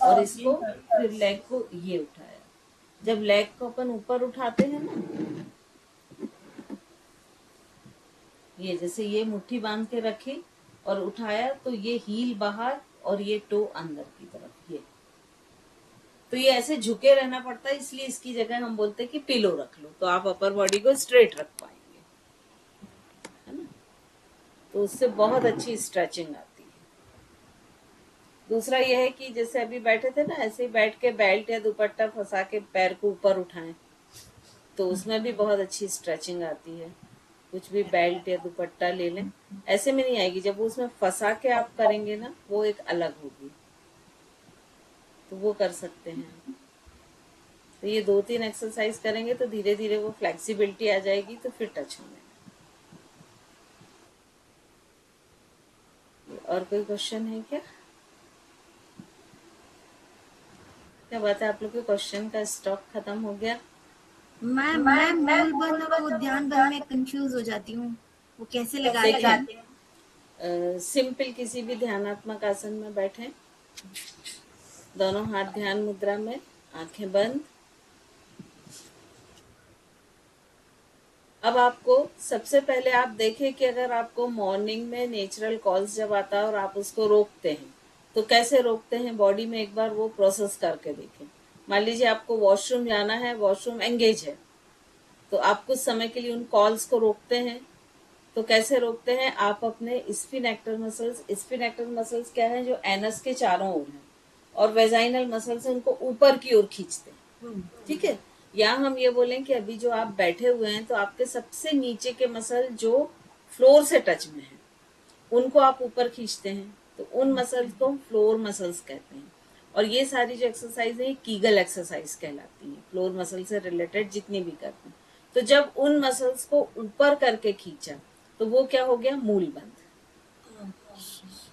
[SPEAKER 1] और इसको फिर लेग को ये उठाया। जब लेग को अपन ऊपर उठाते हैं ना, ये जैसे ये मुट्ठी बांध के रखी और उठाया, तो ये हील बाहर और ये टो अंदर की तरफ, ये तो ये ऐसे झुके रहना पड़ता है, इसलिए इसकी जगह हम बोलते हैं कि पिलो रख लो, तो आप अपर बॉडी को स्ट्रेट रख पाएंगे, है ना। तो उससे बहुत अच्छी स्ट्रेचिंग आती है। दूसरा यह है कि जैसे अभी बैठे थे ना, ऐसे ही बैठ के बेल्ट या दुपट्टा फंसा के पैर को ऊपर उठाएं, तो उसमें भी बहुत अच्छी स्ट्रेचिंग आती है। कुछ भी बेल्ट या दुपट्टा ले लें, ऐसे में नहीं आएगी, जब उसमें फंसा के आप करेंगे ना वो एक अलग होगी, तो वो कर सकते हैं। तो ये 2-3 एक्सरसाइज करेंगे तो धीरे धीरे वो फ्लेक्सिबिलिटी आ जाएगी, तो फिर टच होने। और कोई क्वेश्चन है क्या? क्या बात है, आप लोग के क्वेश्चन का स्टॉक खत्म हो गया?
[SPEAKER 4] मैं मूल बंद और उद्यान बंद में कंफ्यूज हो जाती हूँ, वो कैसे लगाते हैं?
[SPEAKER 1] सिंपल किसी भी ध्यानात्मक आसन में बैठें, दोनों हाथ ध्यान मुद्रा में, आंखें बंद। अब आपको सबसे पहले आप देखें कि अगर आपको मॉर्निंग में नेचुरल कॉल्स जब आता है और आप उसको रोकते हैं, तो कैसे रोकते हैं बॉडी में, एक बार वो प्रोसेस करके देखें। मान लीजिए आपको वॉशरूम जाना है, वॉशरूम एंगेज है, तो आप कुछ समय के लिए उन कॉल्स को रोकते हैं। तो कैसे रोकते हैं, आप अपने स्फिनेक्टर मसल्स क्या है, जो एनस के चारों ओर है, और वेजाइनल मसल्स उनको ऊपर की ओर खींचते हैं, ठीक है। या हम ये बोलें कि अभी जो आप बैठे हुए हैं, तो आपके सबसे नीचे के मसल जो फ्लोर से टच में है, उनको आप ऊपर खींचते हैं, तो उन मसल्स को हम फ्लोर मसल्स कहते हैं। और ये सारी जो एक्सरसाइज है, कीगल एक्सरसाइज कहलाती है, फ्लोर मसल से रिलेटेड जितनी भी करते हैं। तो जब उन मसल्स को ऊपर करके खींचा, तो वो क्या हो गया, मूल बंद,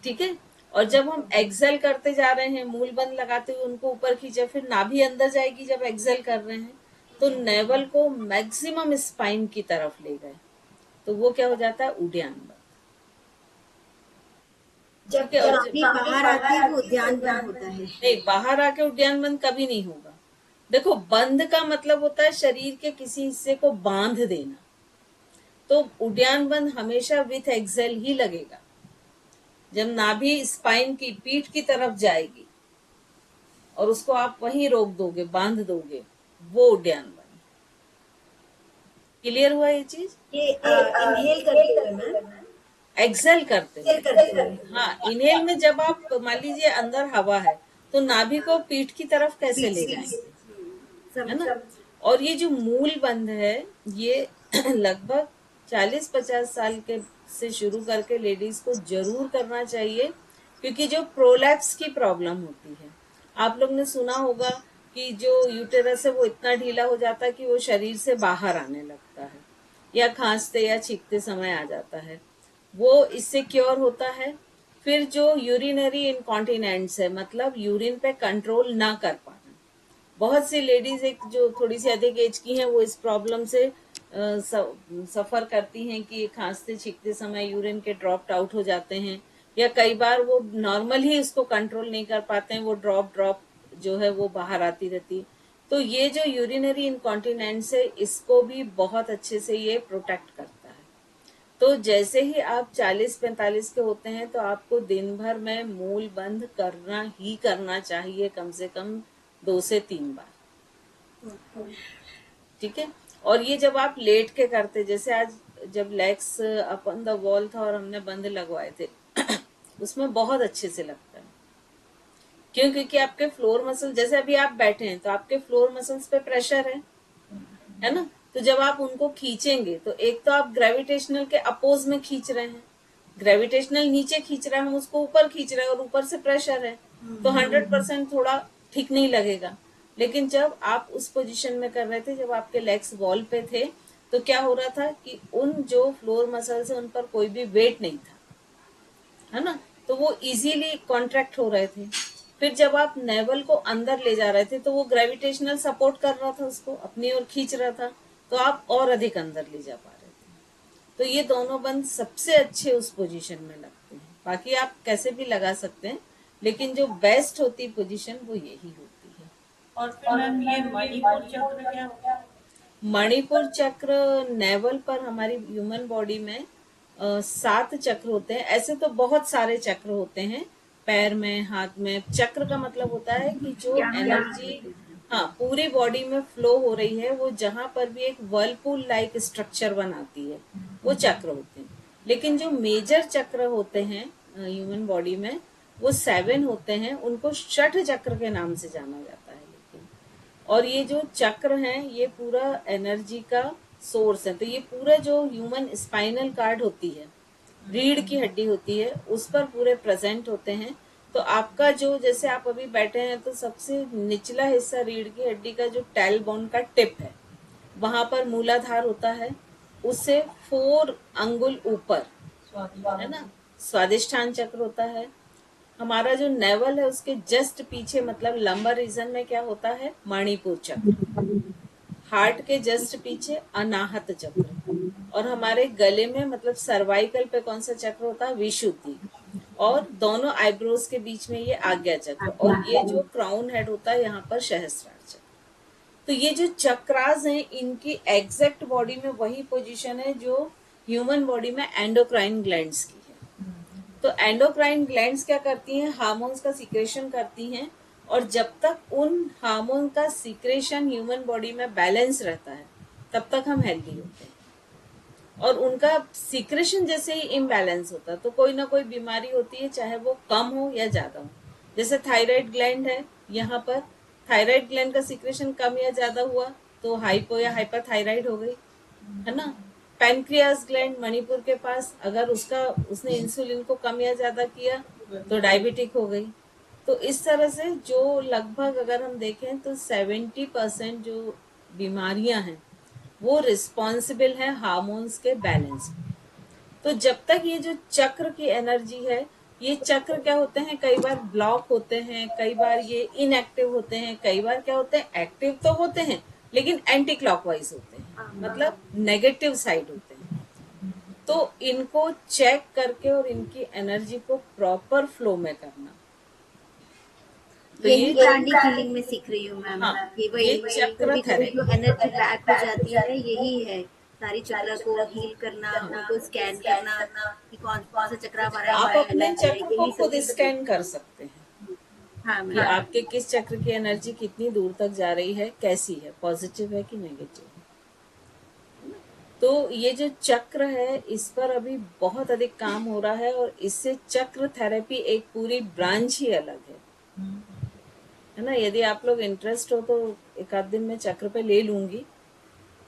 [SPEAKER 1] ठीक है। और जब हम एक्सेल करते जा रहे हैं, मूल बंद लगाते हुए उनको ऊपर खींचा, फिर नाभि अंदर जाएगी जब एक्सेल कर रहे हैं, तो नेवल को मैक्सिमम स्पाइन की तरफ ले गए, तो वो क्या हो जाता है, उड्डयन बंद।
[SPEAKER 4] जब नाभि बाहर आती है वो उद्यान बंद होता है।
[SPEAKER 1] नहीं, बाहर आके उड्डयन बंद कभी नहीं होगा। देखो, बंद का मतलब होता है शरीर के किसी हिस्से को बांध देना, तो उड्डयन बंद हमेशा विथ एक्सेल ही लगेगा। जब नाभि स्पाइन की पीठ की तरफ जाएगी और उसको आप वहीं रोक दोगे, बांध दोगे, वो उड्डयन बंद। क्लियर हुआ ये चीज?
[SPEAKER 4] ये इनहेल करते हुए मैम,
[SPEAKER 1] एक्सेल करते हैं। हाँ, इनहेल में जब आप मान लीजिए अंदर हवा है, तो नाभि को पीठ की तरफ कैसे ले जाएंगे, है ना। और ये जो मूल बंद है, ये लगभग 40-50 साल के से शुरू करके लेडीज को जरूर करना चाहिए, क्योंकि जो प्रोलैप्स की प्रॉब्लम होती है, आप लोग ने सुना होगा कि जो यूटेरस है वो इतना ढीला हो जाता है कि वो शरीर से बाहर आने लगता है, या खांसते या छींकते समय आ जाता है, वो इससे क्योर होता है। फिर जो यूरिनरी इनकॉन्टिनेंस है, मतलब यूरिन पे कंट्रोल ना कर पाना, बहुत सी लेडीज एक जो थोड़ी सी अधिक एज की हैं, वो इस प्रॉब्लम से सफर करती हैं कि खांसते छींकते समय यूरिन के ड्रॉप आउट हो जाते हैं, या कई बार वो नॉर्मल ही उसको कंट्रोल नहीं कर पाते हैं, वो ड्रॉप जो है वो बाहर आती रहती। तो ये जो यूरिनरी इनकॉन्टिनेंस है, इसको भी बहुत अच्छे से ये प्रोटेक्ट करता है। तो जैसे ही आप 40-45 के होते हैं, तो आपको दिन भर में मूल बंद करना ही करना चाहिए, कम से कम 2 से 3 बार, ठीक है। और ये जब आप लेट के करते, जैसे आज जब लेग्स अपन द वॉल था और हमने बंद लगवाए थे उसमें बहुत अच्छे से लगता है। क्यों? क्योंकि आपके फ्लोर मसल, जैसे अभी आप बैठे हैं तो आपके फ्लोर मसल्स पे प्रेशर है, है ना। तो जब आप उनको खींचेंगे तो एक तो आप ग्रेविटेशनल के अपोज में खींच रहे हैं, ग्रेविटेशनल नीचे खींच रहा है, हम उसको ऊपर खींच रहे हैं और ऊपर से प्रेशर है, तो 100% थोड़ा ठीक नहीं लगेगा। लेकिन जब आप उस पोजीशन में कर रहे थे, जब आपके लेग्स वॉल पे थे, तो क्या हो रहा था कि उन जो फ्लोर मसल्स है उन पर कोई भी वेट नहीं था, है ना, तो वो इजीली कॉन्ट्रैक्ट हो रहे थे। फिर जब आप नेवल को अंदर ले जा रहे थे तो वो ग्रेविटेशनल सपोर्ट कर रहा था, उसको अपनी ओर खींच रहा था, तो आप और अधिक अंदर ले जा पा रहे थे। तो ये दोनों बंद सबसे अच्छे उस पोजीशन में लगते हैं। बाकी आप कैसे भी लगा सकते हैं, लेकिन जो बेस्ट होती पोजीशन वो यही होती है।
[SPEAKER 2] और फिर मैम ये मणिपुर चक्र क्या होता है?
[SPEAKER 1] मणिपुर चक्र नेवल पर हमारी ह्यूमन बॉडी में 7 चक्र होते हैं। ऐसे तो बहुत सारे चक्र होते हैं, पैर में, हाथ में। चक्र का मतलब होता है कि जो एनर्जी हाँ पूरी बॉडी में फ्लो हो रही है, वो जहां पर भी एक वर्लपूल लाइक स्ट्रक्चर बनाती है, वो चक्र होते हैं। लेकिन जो मेजर चक्र होते हैं ह्यूमन बॉडी में, वो 7 होते हैं, उनको षठ चक्र के नाम से जाना जाता है। लेकिन और ये जो चक्र हैं ये पूरा एनर्जी का सोर्स है। तो ये पूरा जो ह्यूमन स्पाइनल कार्ड होती है, रीढ़ की हड्डी होती है, उस पर पूरे प्रेजेंट होते हैं। तो आपका जो, जैसे आप अभी बैठे हैं, तो सबसे निचला हिस्सा रीढ़ की हड्डी का जो टेल बोन का टिप है, वहां पर मूलाधार होता है, उससे 4 अंगुल ऊपर, है ना, स्वादिष्ठान चक्र होता है। हमारा जो नेवल है उसके जस्ट पीछे, मतलब लंबर रीजन में क्या होता है, मणिपुर चक्र। हार्ट के जस्ट पीछे अनाहत चक्र। और हमारे गले में, मतलब सर्वाइकल पे कौन सा चक्र होता है, विशुद्धि। और दोनों आईब्रोज के बीच में ये आज्ञा चक्र। और ये जो क्राउन हेड होता है, यहाँ पर सहस्त्रार चक्र। तो ये जो चक्रास हैं, इनकी एग्जैक्ट बॉडी में वही पोजीशन है जो ह्यूमन बॉडी में एंडोक्राइन ग्लैंड्स की है। तो एंडोक्राइन ग्लैंड्स क्या करती हैं, हार्मोन्स का सीक्रेशन करती हैं। और जब तक उन हार्मोन का सीक्रेशन ह्यूमन बॉडी में बैलेंस रहता है, तब तक हम हेल्दी होते हैं। और उनका सीक्रेशन जैसे ही इम्बैलेंस होता है, तो कोई ना कोई बीमारी होती है, चाहे वो कम हो या ज्यादा हो। जैसे थायराइड ग्लैंड है, यहाँ पर थायराइड ग्लैंड का सीक्रेशन कम या ज्यादा हुआ तो हाइपो या हाइपरथायराइड हो गई, है ना। पैनक्रियास ग्लैंड मणिपुर के पास, अगर उसने इंसुलिन को कम या ज्यादा किया तो डायबिटिक हो गई। तो इस तरह से जो लगभग अगर हम देखें तो 70% जो बीमारियां हैं वो रिस्पॉन्सिबल है हार्मोन्स के बैलेंस। तो जब तक ये जो चक्र की एनर्जी है, ये चक्र क्या होते हैं, कई बार ब्लॉक होते हैं, कई बार ये इनएक्टिव होते हैं, कई बार क्या होते हैं, एक्टिव तो होते हैं लेकिन एंटी क्लॉकवाइज होते हैं, मतलब नेगेटिव साइड होते हैं। तो इनको चेक करके और इनकी एनर्जी को प्रॉपर फ्लो में करना, तो
[SPEAKER 4] यही
[SPEAKER 1] ये
[SPEAKER 4] प्राणिक हीलिंग में सीख रही हूँ मैम।
[SPEAKER 1] हाँ,
[SPEAKER 4] ये
[SPEAKER 1] ये
[SPEAKER 4] वही
[SPEAKER 1] चक्र
[SPEAKER 4] कभी जो एनर्जी बैक हो जाती है, यही है सारी चक्र को हील करना, उनको स्कैन करना कि कौन कौन सा चक्र हमारा
[SPEAKER 1] आप अपने
[SPEAKER 4] imbalance है,
[SPEAKER 1] चक्र को
[SPEAKER 4] यही
[SPEAKER 1] खुद
[SPEAKER 4] सब।
[SPEAKER 1] स्कैन कर सकते हैं
[SPEAKER 4] हाँ
[SPEAKER 1] कि
[SPEAKER 4] मैम।
[SPEAKER 1] आपके किस चक्र की एनर्जी कितनी दूर तक जा रही है, कैसी है, पॉजिटिव है कि नेगेटिव। तो ये जो चक्र है, इस पर अभी बहुत अधिक काम हो रहा है और इससे चक्र थेरेपी एक पूरी ब्रांच ही अलग है ना। यदि आप लोग इंटरेस्ट हो तो एक आध दिन में चक्र पे ले लूंगी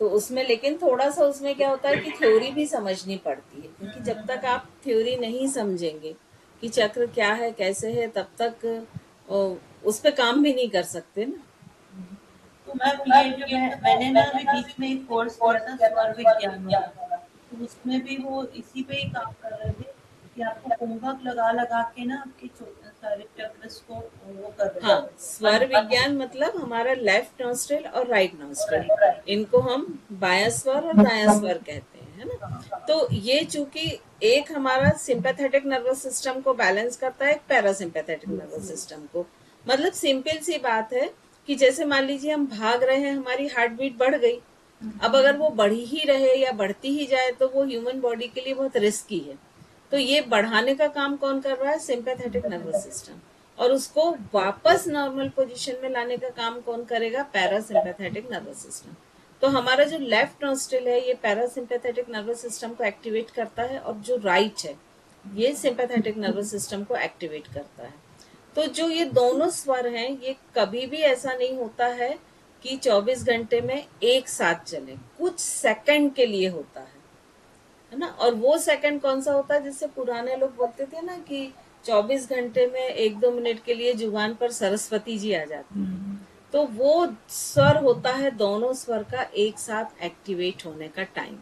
[SPEAKER 1] तो उसमें, लेकिन थोड़ा सा उसमें क्या होता है कि थ्योरी भी समझनी पड़ती है, क्योंकि जब तक आप थ्योरी नहीं समझेंगे कि चक्र क्या है, कैसे है, तब तक उस पे काम भी नहीं कर सकते ना।
[SPEAKER 2] तो मैम ये जो मैंने ना अभी बीच में एक कोर्स किया था स्वर विज्ञान वाला, तो उसमें भी वो इसी पे ही काम कर रहे थे कि आपको कुंभक लगा लगा के ना आपके सारे चक्रस को वो कर रहे
[SPEAKER 1] हाँ, स्वर विज्ञान मतलब हमारा लेफ्ट नॉस्ट्रिल और राइट नॉस्ट्रिल, इनको हम बायां स्वर और दायां स्वर कहते हैं, है ना। तो ये चूंकि एक हमारा सिंपैथेटिक नर्वस सिस्टम को बैलेंस करता है, एक पैरासिम्पैथेटिक नर्वस सिस्टम को। मतलब सिंपल सी बात है कि जैसे मान लीजिए हम भाग रहे हैं, हमारी हार्ट बीट बढ़ गई, अब अगर वो बढ़ी ही रहे या बढ़ती ही जाए तो वो ह्यूमन बॉडी के लिए बहुत रिस्की है। तो ये बढ़ाने का काम कौन कर रहा है, सिंपैथेटिक नर्वस सिस्टम। और उसको वापस नॉर्मल पोजीशन में लाने का काम कौन करेगा, पैरासिम्पैथेटिक नर्वस सिस्टम। तो हमारा जो लेफ्ट नॉस्ट्रिल है ये पैरासिम्पैथेटिक नर्वस सिस्टम को एक्टिवेट करता है, और जो राइट है ये सिंपैथेटिक नर्वस सिस्टम को एक्टिवेट करता है। तो जो ये दोनों स्वर हैं, ये कभी भी ऐसा नहीं होता है कि 24 घंटे में एक साथ चले, कुछ सेकंड के लिए होता है ना। और वो सेकंड कौन सा होता है, जिससे पुराने लोग बोलते थे ना कि 24 घंटे में 1-2 मिनट के लिए जुबान पर सरस्वती जी आ जाती है। तो वो स्वर होता है दोनों स्वर का एक साथ एक्टिवेट होने का टाइम,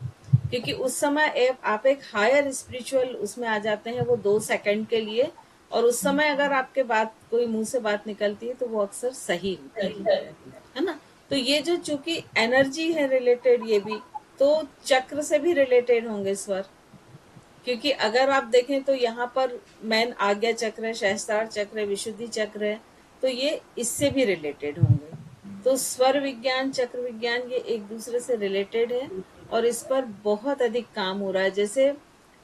[SPEAKER 1] क्योंकि उस समय आप एक हायर स्पिरिचुअल उसमें आ जाते हैं, वो 2 सेकंड के लिए। और उस समय अगर आपके बात कोई मुंह से बात निकलती है तो वो अक्सर सही होती है ना। तो ये जो चूंकि एनर्जी है रिलेटेड, ये भी तो चक्र से भी रिलेटेड होंगे स्वर, क्योंकि अगर आप देखें तो यहाँ पर मैन आज्ञा चक्र है, सहस्त्रार चक्र है, विशुद्धि चक्र है, तो ये इससे भी रिलेटेड होंगे। तो स्वर विज्ञान, चक्र विज्ञान, ये एक दूसरे से रिलेटेड है और इस पर बहुत अधिक काम हो रहा है। जैसे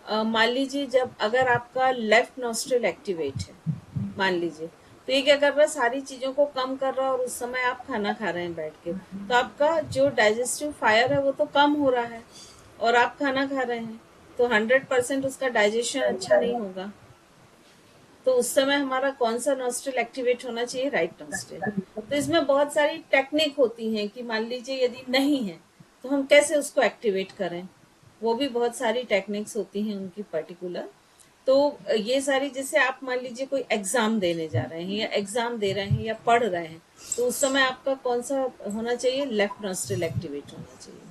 [SPEAKER 1] मान लीजिए जब अगर आपका लेफ्ट नॉस्ट्रिल एक्टिवेट है, मान लीजिए, तो ये क्या कर रहा है, सारी चीजों को कम कर रहा है और उस समय आप खाना खा रहे हैं बैठ के, तो आपका जो डाइजेस्टिव फायर है वो तो कम हो रहा है और आप खाना खा रहे हैं, तो 100% उसका डाइजेशन अच्छा नहीं होगा। तो उस समय हमारा कौन सा नॉस्ट्रिल एक्टिवेट होना चाहिए, राइट नॉस्ट्रिल। तो इसमें बहुत सारी टेक्निक होती हैं कि मान लीजिए यदि नहीं है तो हम कैसे उसको एक्टिवेट करें, वो भी बहुत सारी टेक्निक्स होती हैं उनकी पर्टिकुलर। तो ये सारी, जैसे आप मान लीजिए कोई एग्जाम देने जा रहे हैं या एग्जाम दे रहे हैं या पढ़ रहे हैं, तो उस समय आपका कौन सा होना चाहिए, लेफ्ट नॉस्ट्रिल एक्टिवेट होना चाहिए।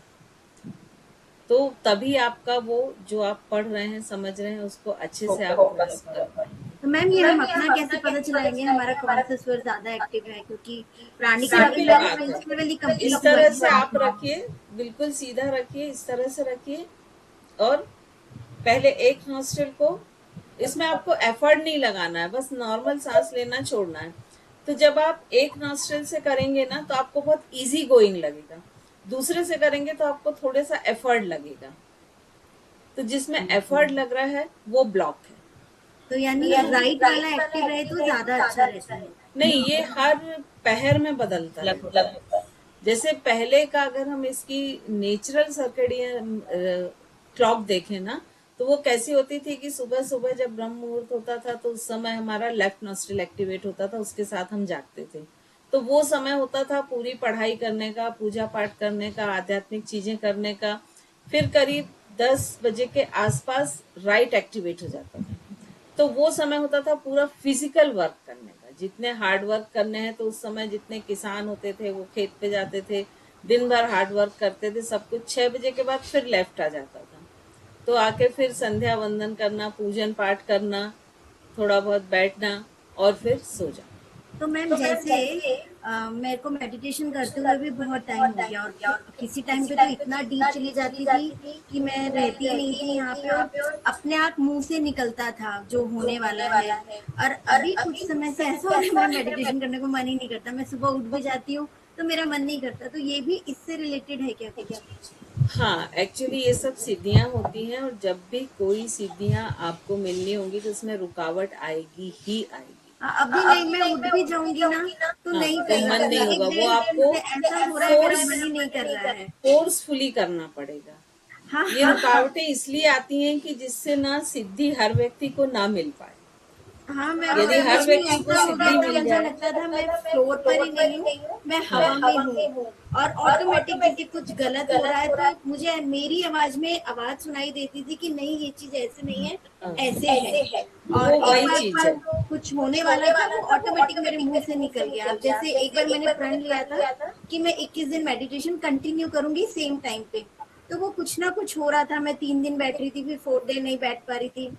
[SPEAKER 1] तो तभी आपका वो जो आप पढ़ रहे हैं, समझ रहे हैं, उसको अच्छे से आप ग्रास्प कर पाएंगे।
[SPEAKER 4] तो मैम ये हम अपना कैसे पता चलाएंगे हमारा कौन सा स्वर ज्यादा एक्टिव है, क्योंकि प्राणिक
[SPEAKER 1] सीधी बात है।
[SPEAKER 4] लेवल ही
[SPEAKER 1] इस
[SPEAKER 4] कंप्लीट
[SPEAKER 1] तरह से आप रखिए, बिल्कुल सीधा रखिए, इस तरह से रखिए और पहले एक नॉस्ट्रिल को, इसमें आपको एफर्ट नहीं लगाना है, बस नॉर्मल सांस लेना छोड़ना है। तो जब आप एक नॉस्ट्रिल से करेंगे ना तो आपको बहुत इजी गोइंग लगेगा, दूसरे से करेंगे तो आपको थोड़ा सा एफर्ट लगेगा। तो जिसमें एफर्ट लग रहा है वो ब्लॉक है।
[SPEAKER 4] तो यानी राइट वाला एक्टिव रहे तो ज्यादा अच्छा रहता है।
[SPEAKER 1] नहीं, ये हर पहर में बदलता है। जैसे पहले का अगर हम इसकी नेचुरल सर्केडियन क्लॉक देखें ना, तो वो कैसी होती थी कि सुबह सुबह जब ब्रह्म मुहूर्त होता था तो उस समय हमारा लेफ्ट नॉस्ट्रिल एक्टिवेट होता था, उसके साथ हम जागते थे। तो वो समय होता था पूरी पढ़ाई करने का, पूजा पाठ करने का, आध्यात्मिक चीजें करने का। फिर करीब 10 बजे के आसपास राइट एक्टिवेट हो जाता था, तो वो समय होता था पूरा फिजिकल वर्क करने का, जितने हार्ड वर्क करने हैं। तो उस समय जितने किसान होते थे वो खेत पे जाते थे, दिन भर हार्ड वर्क करते थे, सब कुछ 6 बजे के बाद फिर लेफ्ट आ जाता था। तो आके फिर संध्या वंदन करना, पूजन पाठ करना, थोड़ा बहुत बैठना और फिर सो जाना।
[SPEAKER 4] तो मैम जैसे मेरे को मेडिटेशन करते हुए भी बहुत टाइम हो गया और किसी टाइम पे तो इतना डीप चली जाती थी कि मैं रहती ही नहीं थी यहाँ पे और अपने आप मुंह से निकलता था जो होने वाला है। और अभी कुछ समय से ऐसा हो रहा है मेरा मेडिटेशन करने को मन ही नहीं करता, मैं सुबह उठ भी जाती हूँ तो मेरा मन नहीं करता। तो ये भी इससे रिलेटेड है क्या कुछ?
[SPEAKER 1] हाँ, एक्चुअली ये सब सिद्धियां होती हैं और जब भी कोई सिद्धियां आपको मिलनी होंगी तो उसमें रुकावट आएगी ही आएगी।
[SPEAKER 4] अभी नहीं, मैं उठ भी जाऊंगी ना तो
[SPEAKER 1] हाँ,
[SPEAKER 4] नहीं
[SPEAKER 1] तो
[SPEAKER 4] कर
[SPEAKER 1] मन नहीं होगा, वो
[SPEAKER 4] रहा,
[SPEAKER 1] आपको
[SPEAKER 4] ऐसा हो रहा है मेरा मन ही नहीं कर रहा है।
[SPEAKER 1] फोर्सफुली करना पड़ेगा।
[SPEAKER 4] हाँ
[SPEAKER 1] ये रुकावटें इसलिए आती हैं कि जिससे ना सिद्धि हर व्यक्ति को ना मिल पाए।
[SPEAKER 4] हाँ मैं
[SPEAKER 1] यदि हर व्यक्ति को
[SPEAKER 4] ऐसा हो
[SPEAKER 1] सिद्धि
[SPEAKER 4] रहा था,
[SPEAKER 1] मिल
[SPEAKER 4] ऐसा
[SPEAKER 1] जाए,
[SPEAKER 4] लगता था मैं फ्लोर पर ही नहीं हूँ, मैं हवा में हूँ और ऑटोमेटिक जैसे कुछ गलत हो रहा है तो मुझे मेरी आवाज में आवाज सुनाई देती थी कि नहीं ये चीज ऐसे नहीं है, ऐसे है। और
[SPEAKER 1] वो वही
[SPEAKER 4] एक बार
[SPEAKER 1] चीज है।
[SPEAKER 4] कुछ होने वाला था वो ऑटोमेटिक मेरे मुंह से निकल गया। अब जैसे एक बार मैंने प्रण लिया था कि मैं 21 दिन मेडिटेशन कंटिन्यू करूंगी सेम टाइम पे, तो वो कुछ ना कुछ हो रहा था। मैं 3 दिन बैठ रही थी, फिर 4th डे नहीं बैठ पा रही थी,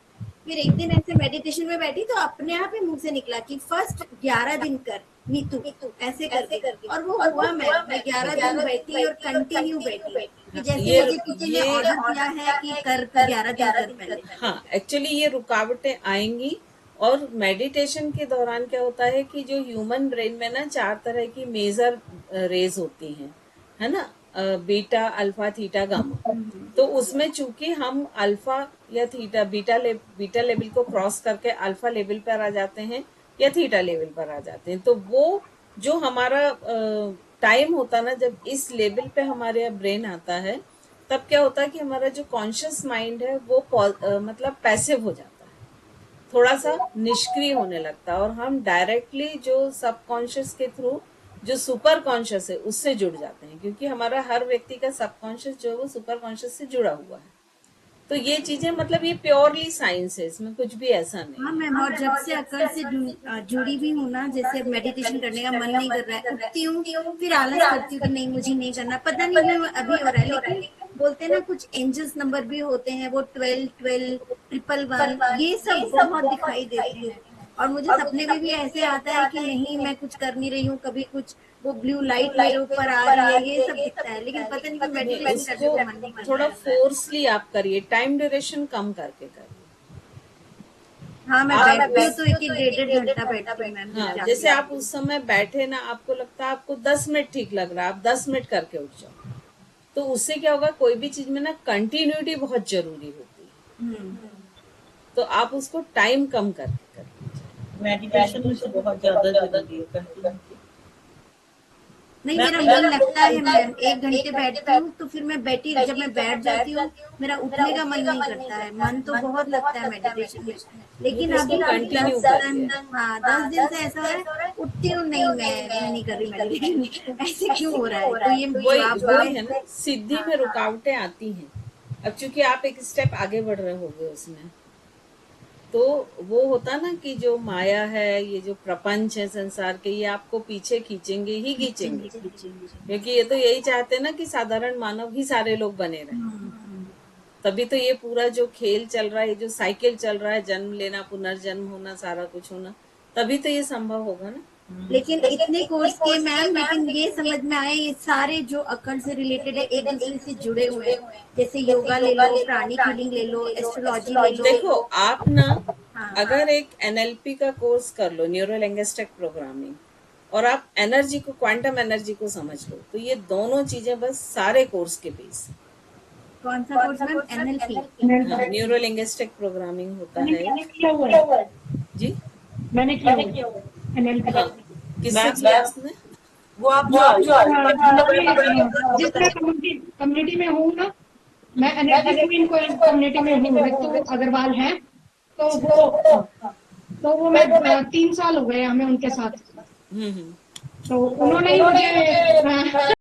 [SPEAKER 4] फिर एक दिन ऐसे मेडिटेशन में बैठी तो अपने आप ही मुंह से निकला कि फर्स्ट 11 दिन कर नीतू ऐसे करके, और वो हुआ। मैं 11 दिन बैठी और कंटिन्यू बैठी कि जैसे मुझे किसी ने ऑर्डर दिया है कि कर 11 दिन कर पहले।
[SPEAKER 1] हाँ, एक्चुअली ये रुकावटें आएंगी। और मेडिटेशन के दौरान क्या होता है कि जो ह्यूमन ब्रेन में ना 4 तरह की मेजर रेज होती हैं, है ना, बीटा, अल्फा, थीटा, गामा। तो उसमें चूंकि हम अल्फा या थीटा, बीटा लेवल को क्रॉस करके अल्फा लेवल पर आ जाते हैं या थीटा लेवल पर आ जाते हैं, तो वो जो हमारा टाइम होता ना, जब इस लेवल पे हमारे ब्रेन आता है, तब क्या होता है कि हमारा जो कॉन्शियस माइंड है वो मतलब पैसिव हो जाता है, थोड़ा सा निष्क्रिय होने लगता है, और हम डायरेक्टली जो सबकॉन्शियस के थ्रू जो सुपर कॉन्शियस है उससे जुड़ जाते हैं, क्योंकि हमारा हर व्यक्ति का सबकॉन्शियस जो है वो सुपर कॉन्शियस से जुड़ा हुआ है। तो ये चीजें मतलब ये प्योरली साइंस है, इसमें कुछ भी ऐसा नहीं।
[SPEAKER 4] हाँ मैम, और जब से अक्ल से जुड़ी भी हूँ ना, जैसे मेडिटेशन करने का मन नहीं कर रहा है, उठती हूँ फिर आलस करती हूँ कि नहीं मुझे नहीं करना, पता नहीं क्यों अभी हो रहा है। लेकिन बोलते हैं ना कुछ एंजल्स नंबर भी होते हैं, वो 12 12 111 ये सब बहुत दिखाई देते हैं। और मुझे सपने में भी ऐसे आता है कि नहीं मैं कुछ कर नहीं रही हूँ, कभी कुछ वो ब्लू लाइट मेरे ऊपर आ रही है, ये सब दिखता है। लेकिन पता नहीं कि मेडिटेशन करने को मन नहीं करता
[SPEAKER 1] थोड़ा
[SPEAKER 4] है।
[SPEAKER 1] फोर्सली आप करिए, टाइम ड्यूरेशन कम करके करिए।
[SPEAKER 4] हाँ मैं बैठती हूँ तो एक 1.5 घंटा बैठती हूँ मैम।
[SPEAKER 1] हाँ, जैसे आप उस समय बैठे ना, आपको लगता है आपको 10 मिनट ठीक लग रहा है, आप 10 मिनट करके उठ जाओ। तो उससे क्या होगा, कोई भी चीज में ना कंटिन्यूटी बहुत जरूरी होती है, तो आप उसको टाइम कम करके करिए।
[SPEAKER 2] मेडिटेशन मुझे बहुत ज्यादा जरूरी है, कंटिन्यूटी।
[SPEAKER 4] नहीं मेरा मन लगता है मैम, 1 घंटे बैठती हूँ तो फिर मैं बैठी, जब मैं बैठ जाती हूँ मेरा उठने का मन नहीं करता है। मन तो बहुत लगता है मेडिटेशन में, लेकिन अभी
[SPEAKER 1] कंटिन्यू करिए।
[SPEAKER 4] 10 दिन से ऐसा है, उठती हूँ नहीं मैं नहीं कर रही मेडिटेशन, ऐसे क्यों हो रहा है? तो ये
[SPEAKER 1] वही है ना, सिद्धि में रुकावटें आती हैं। अब चूंकि आप एक स्टेप आगे बढ़ रहे होगे उसमें, तो वो होता ना कि जो माया है, ये जो प्रपंच है संसार के, ये आपको पीछे खींचेंगे ही खींचेंगे, क्योंकि ये तो यही चाहते हैं ना कि साधारण मानव ही सारे लोग बने रहें। तभी तो ये पूरा जो खेल चल रहा है, ये जो साइकिल चल रहा है, जन्म लेना, पुनर्जन्म होना, सारा कुछ होना, तभी तो ये संभव होगा ना।
[SPEAKER 4] लेकिन इतने कोर्स किए मैम, लेकिन ये समझ में आया ये सारे जो अकड़ से रिलेटेड है एक दूसरे से जुड़े हुए हैं। जैसे योगा ले लो, प्राणिक हीलिंग ले लो, एस्ट्रोलॉजी ले लो।
[SPEAKER 1] देखो आप ना, अगर एक एनएलपी का कोर्स कर लो, न्यूरो लिंग्विस्टिक प्रोग्रामिंग, और आप एनर्जी को, क्वांटम एनर्जी को समझ लो, तो ये दोनों चीजें बस सारे कोर्स के बेस।
[SPEAKER 4] कौन सा course ma'am? NLP?
[SPEAKER 1] Neuro linguistic programming होता है
[SPEAKER 3] किया हुआ है
[SPEAKER 1] जी।
[SPEAKER 3] मैंने किया हुआ है NLP।
[SPEAKER 1] हाँ, किससे किया आपने?
[SPEAKER 2] वो आप
[SPEAKER 3] जिस मैं कम्युनिटी में हूँ ना, मैं NLP क्वीन को कम्युनिटी में हूँ, तो अग्रवाल है, तो वो मैं 3 साल हो गए हमें उनके साथ। तो उन्होंने ही मुझे